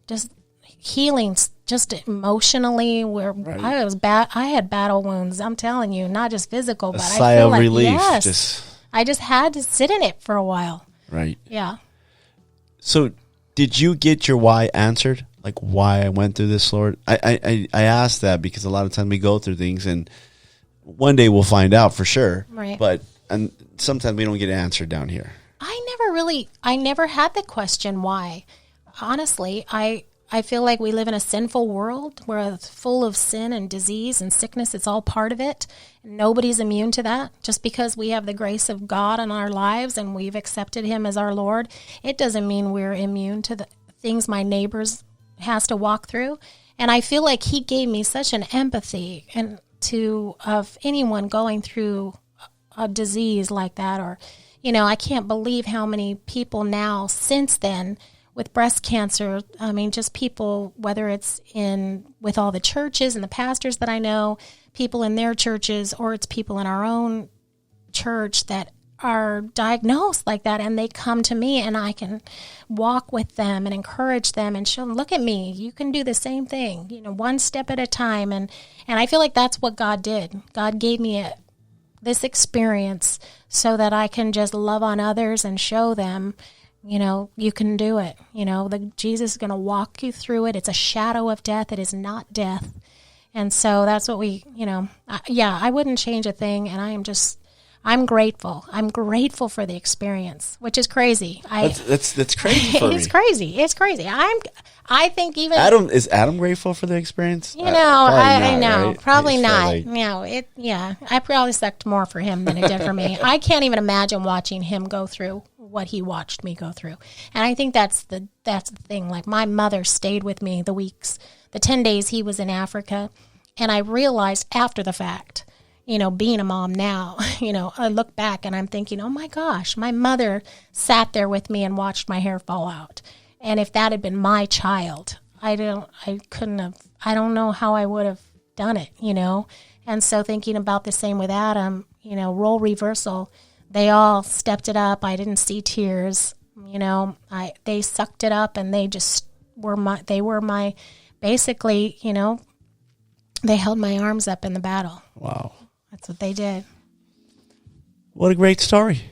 just healing just emotionally, where I was bad. I had battle wounds. I'm telling you, not just physical, but sigh I feel of like relief. yes, I just had to sit in it for a while. Right. Yeah. So, did you get your why answered? Like why I went through this, Lord? I asked that because a lot of times we go through things, and one day we'll find out for sure. Right. But and sometimes we don't get it answered down here. I never had the question why. Honestly, I feel like we live in a sinful world where it's full of sin and disease and sickness. It's all part of it. Nobody's immune to that. Just because we have the grace of God in our lives and we've accepted him as our Lord, it doesn't mean we're immune to the things my neighbors has to walk through. And I feel like he gave me such an empathy and of anyone going through a disease like that, or, I can't believe how many people now since then with breast cancer. I mean, just people, whether it's with all the churches and the pastors that I know, people in their churches, or it's people in our own church that are diagnosed like that, and they come to me and I can walk with them and encourage them and show them, look at me, you can do the same thing, one step at a time. And I feel like that's what God did. God gave me this experience so that I can just love on others and show them, you can do it. Jesus is going to walk you through it. It's a shadow of death. It is not death. And so that's what I wouldn't change a thing. And I'm grateful. I'm grateful for the experience, which is crazy. That's crazy for me. It's crazy. It's crazy. I think even is Adam grateful for the experience? I know, right? probably He's not. I probably sucked more for him than it did for me. I can't even imagine watching him go through what he watched me go through. And I think that's the thing. Like, my mother stayed with me the 10 days he was in Africa, and I realized after the fact, being a mom now, I look back and I'm thinking, oh my gosh, my mother sat there with me and watched my hair fall out. And if that had been my child, I don't know how I would have done it, And so thinking about the same with Adam, role reversal, they all stepped it up. I didn't see tears, they sucked it up, and they just basically, they held my arms up in the battle. Wow. That's what they did. What a great story.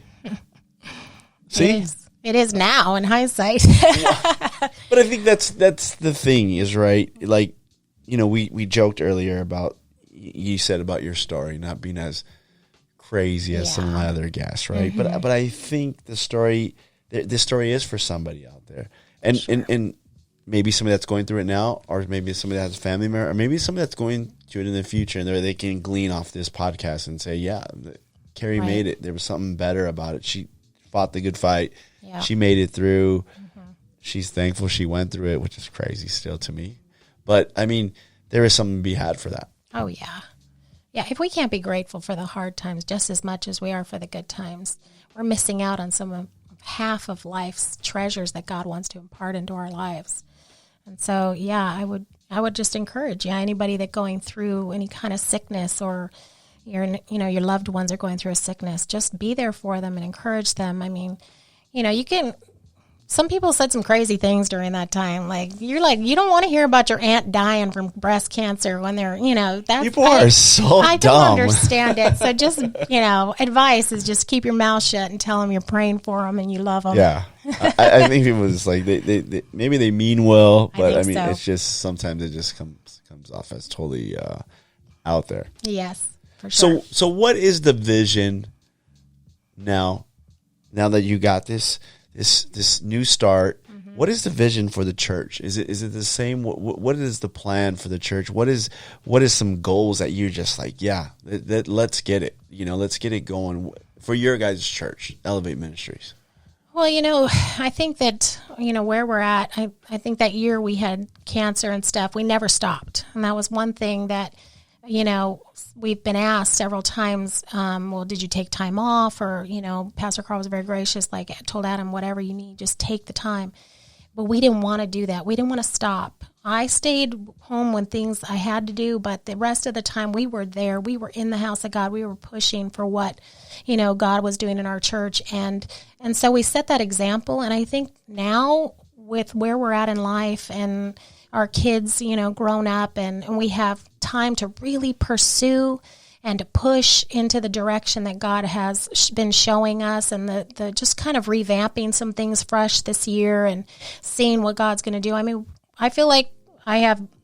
See? It is now in hindsight. But I think that's the thing is, right? Like, we joked earlier about, you said about your story not being as crazy as some of my other guests, right? Mm-hmm. But I think this story is for somebody out there. And sure. and maybe somebody that's going through it now, or maybe somebody that has a family member, or maybe somebody that's going through it in the future, and they can glean off this podcast and say, yeah, Carrie made it. There was something better about it. She fought the good fight. Yeah. She made it through. Mm-hmm. She's thankful she went through it, which is crazy still to me. But, I mean, there is something to be had for that. Oh, yeah. Yeah, if we can't be grateful for the hard times just as much as we are for the good times, we're missing out on some of half of life's treasures that God wants to impart into our lives. And so, yeah, I would just encourage, anybody that going through any kind of sickness, or your loved ones are going through a sickness, just be there for them and encourage them. I mean, some people said some crazy things during that time. You don't want to hear about your aunt dying from breast cancer when they're, that's, people are so I dumb. don't understand it. So just, advice is just keep your mouth shut and tell them you're praying for them and you love them. Yeah. I think people just they maybe they mean well, but I mean, so. It's just, sometimes it just comes off as totally out there. Yes, for sure. So what is the vision now that you got this new start? Mm-hmm. What is the vision for the church? Is it the same? What is the plan for the church? What is some goals that you're just like, let's get it, let's get it going for your guys' church, Elevate Ministries? Well, I think that, where we're at, I think that year we had cancer and stuff, we never stopped. And that was one thing that, we've been asked several times, well, did you take time off? Or, Pastor Carl was very gracious, told Adam, whatever you need, just take the time. But we didn't want to do that. We didn't want to stop. I stayed home when things I had to do, but the rest of the time we were there. We were in the house of God. We were pushing for what, God was doing in our church. And so we set that example. And I think now with where we're at in life and our kids, grown up, and we have time to really pursue and to push into the direction that God has been showing us, and the just kind of revamping some things fresh this year and seeing what God's going to do. I mean, I feel like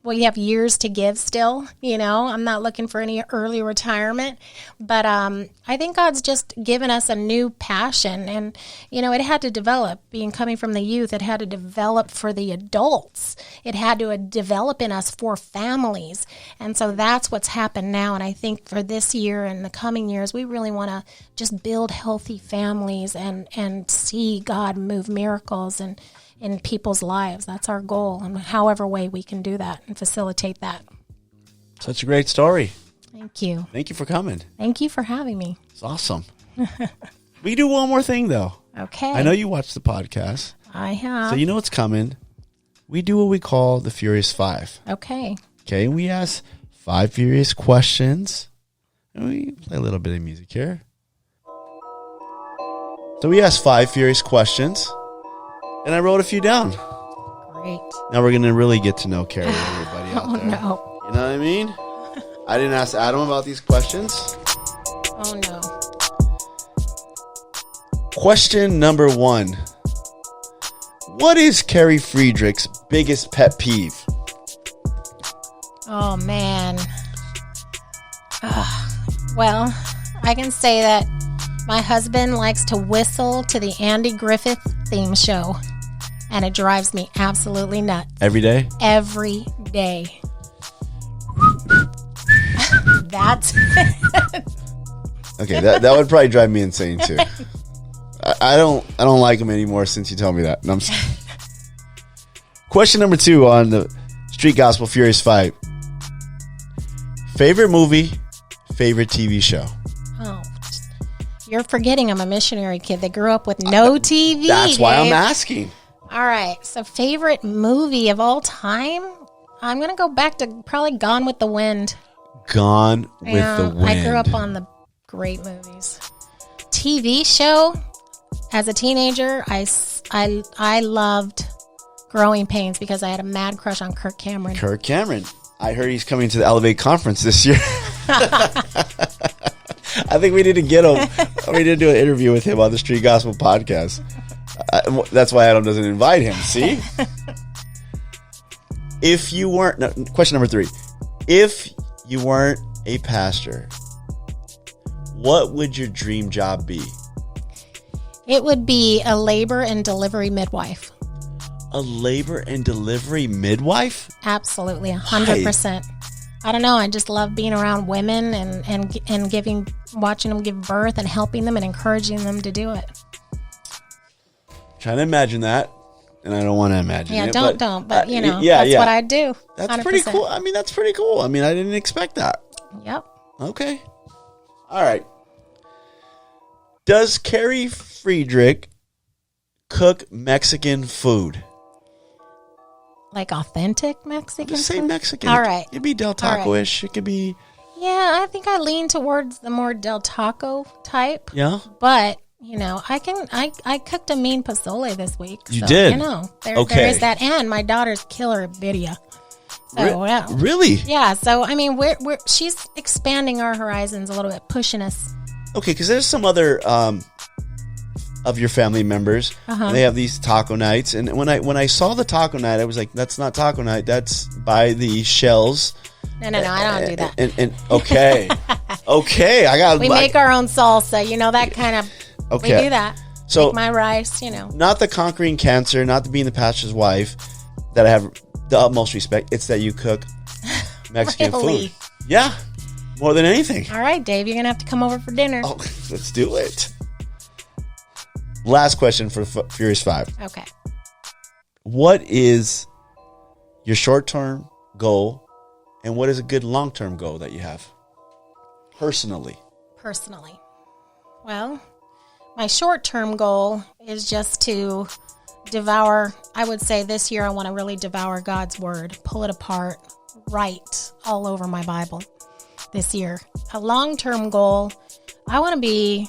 we have years to give still, I'm not looking for any early retirement, but I think God's just given us a new passion, and, it had to develop. Coming from the youth, it had to develop for the adults. It had to develop in us for families, and so that's what's happened now, and I think for this year and the coming years, we really want to just build healthy families and see God move miracles and in people's lives. That's our goal, and however way we can do that and facilitate that. Such a great story. Thank you. Thank you for coming. Thank you for having me. It's awesome. We do one more thing, though. Okay. I know you watch the podcast. I have. So you know what's coming. We do what we call the Furious Five. Okay. Okay, we ask 5 furious questions, and we play a little bit of music here. So we ask 5 furious questions, and I wrote a few down. Great. Now we're going to really get to know Carrie and everybody out there. No. You know what I mean? I didn't ask Adam about these questions. Oh, no. Question number 1. What is Carrie Friedrich's biggest pet peeve? Oh, man. Well, I can say that my husband likes to whistle to the Andy Griffith theme show, and it drives me absolutely nuts. Every day? Every day. That's Okay, that would probably drive me insane too. I don't like him anymore since you told me that. No, I'm Question number 2 on the Street Gospel Furious 5. Favorite movie, favorite TV show? Oh, you're forgetting I'm a missionary kid that grew up with no TV. That's why I'm Dave. asking. All right, so favorite movie of all time? I'm going to go back to probably Gone with the Wind. Gone with the Wind. I grew up on the great movies. TV show, as a teenager, I loved Growing Pains because I had a mad crush on Kirk Cameron. Kirk Cameron. I heard he's coming to the Elevate conference this year. I think we need to get him. We need to do an interview with him on the Street Gospel podcast. That's why Adam doesn't invite him. See? If you weren't... No, question number 3. If you weren't a pastor, what would your dream job be? It would be a labor and delivery midwife. A labor and delivery midwife? Absolutely, 100%. I don't know. I just love being around women and watching them give birth and helping them and encouraging them to do it. Trying to imagine that, and I don't want to imagine it. But that's what I do. That's 100%. pretty cool. I mean, that's pretty cool. I mean, I didn't expect that. Yep. Okay. All right. Does Carrie Friedrich cook Mexican food? Like authentic Mexican Just say food? Mexican. All right. It could be Del Taco-ish. It could be... Yeah, I think I lean towards the more Del Taco type. Yeah? But... I cooked a mean pozole this week. You did? There is that, and my daughter's killer birria. So, yeah. Really? Yeah. So I mean, she's expanding our horizons a little bit, pushing us. Okay, because there's some other of your family members. They have these taco nights, and when I saw the taco night, I was like, "That's not taco night. That's by the shells." No, I don't do that. And okay, okay, We make our own salsa. That kind of. Okay. We do that. So make my rice, Not the conquering cancer, not the being the pastor's wife that I have the utmost respect. It's that you cook Mexican Really? food. Yeah. More than anything. All right, Dave, you're going to have to come over for dinner. Oh, let's do it. Last question for Furious 5. Okay. What is your short-term goal and what is a good long-term goal that you have? Personally. Well, my short-term goal is just to devour, I would say this year I want to really devour God's word, pull it apart, write all over my Bible this year. A long-term goal, I want to be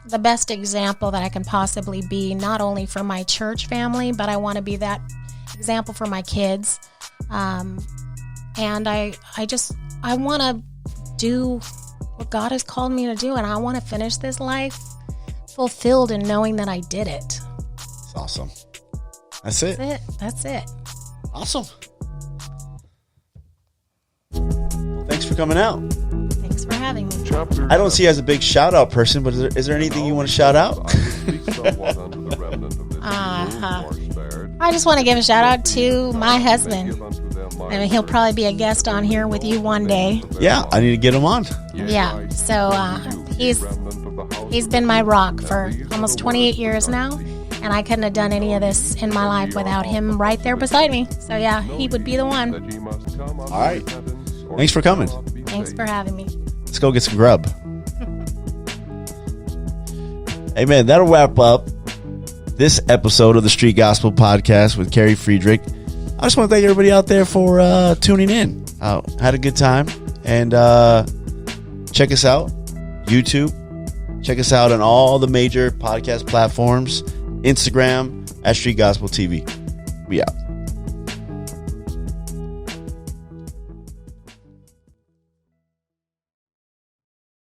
the best example that I can possibly be, not only for my church family, but I want to be that example for my kids. And I want to do what God has called me to do, and I want to finish this life fulfilled in knowing that I did it. It's awesome. That's it. That's it. Awesome. Thanks for coming out. Thanks for having me. I don't see you as a big shout out person, but is there anything you want to shout out? I just want to give a shout out to my husband. I mean, he'll probably be a guest on here with you one day. Yeah, I need to get him on. Yeah, so he's been my rock for almost 28 years now, and I couldn't have done any of this in my life without him right there beside me. So yeah, he would be the one. All right. Thanks for coming. Thanks for having me. Let's go get some grub. Hey, man, that'll wrap up this episode of the Street Gospel Podcast with Carrie Friedrich. I just want to thank everybody out there for tuning in. Had a good time. And check us out. YouTube. Check us out on all the major podcast platforms. Instagram at Street Gospel TV. We out.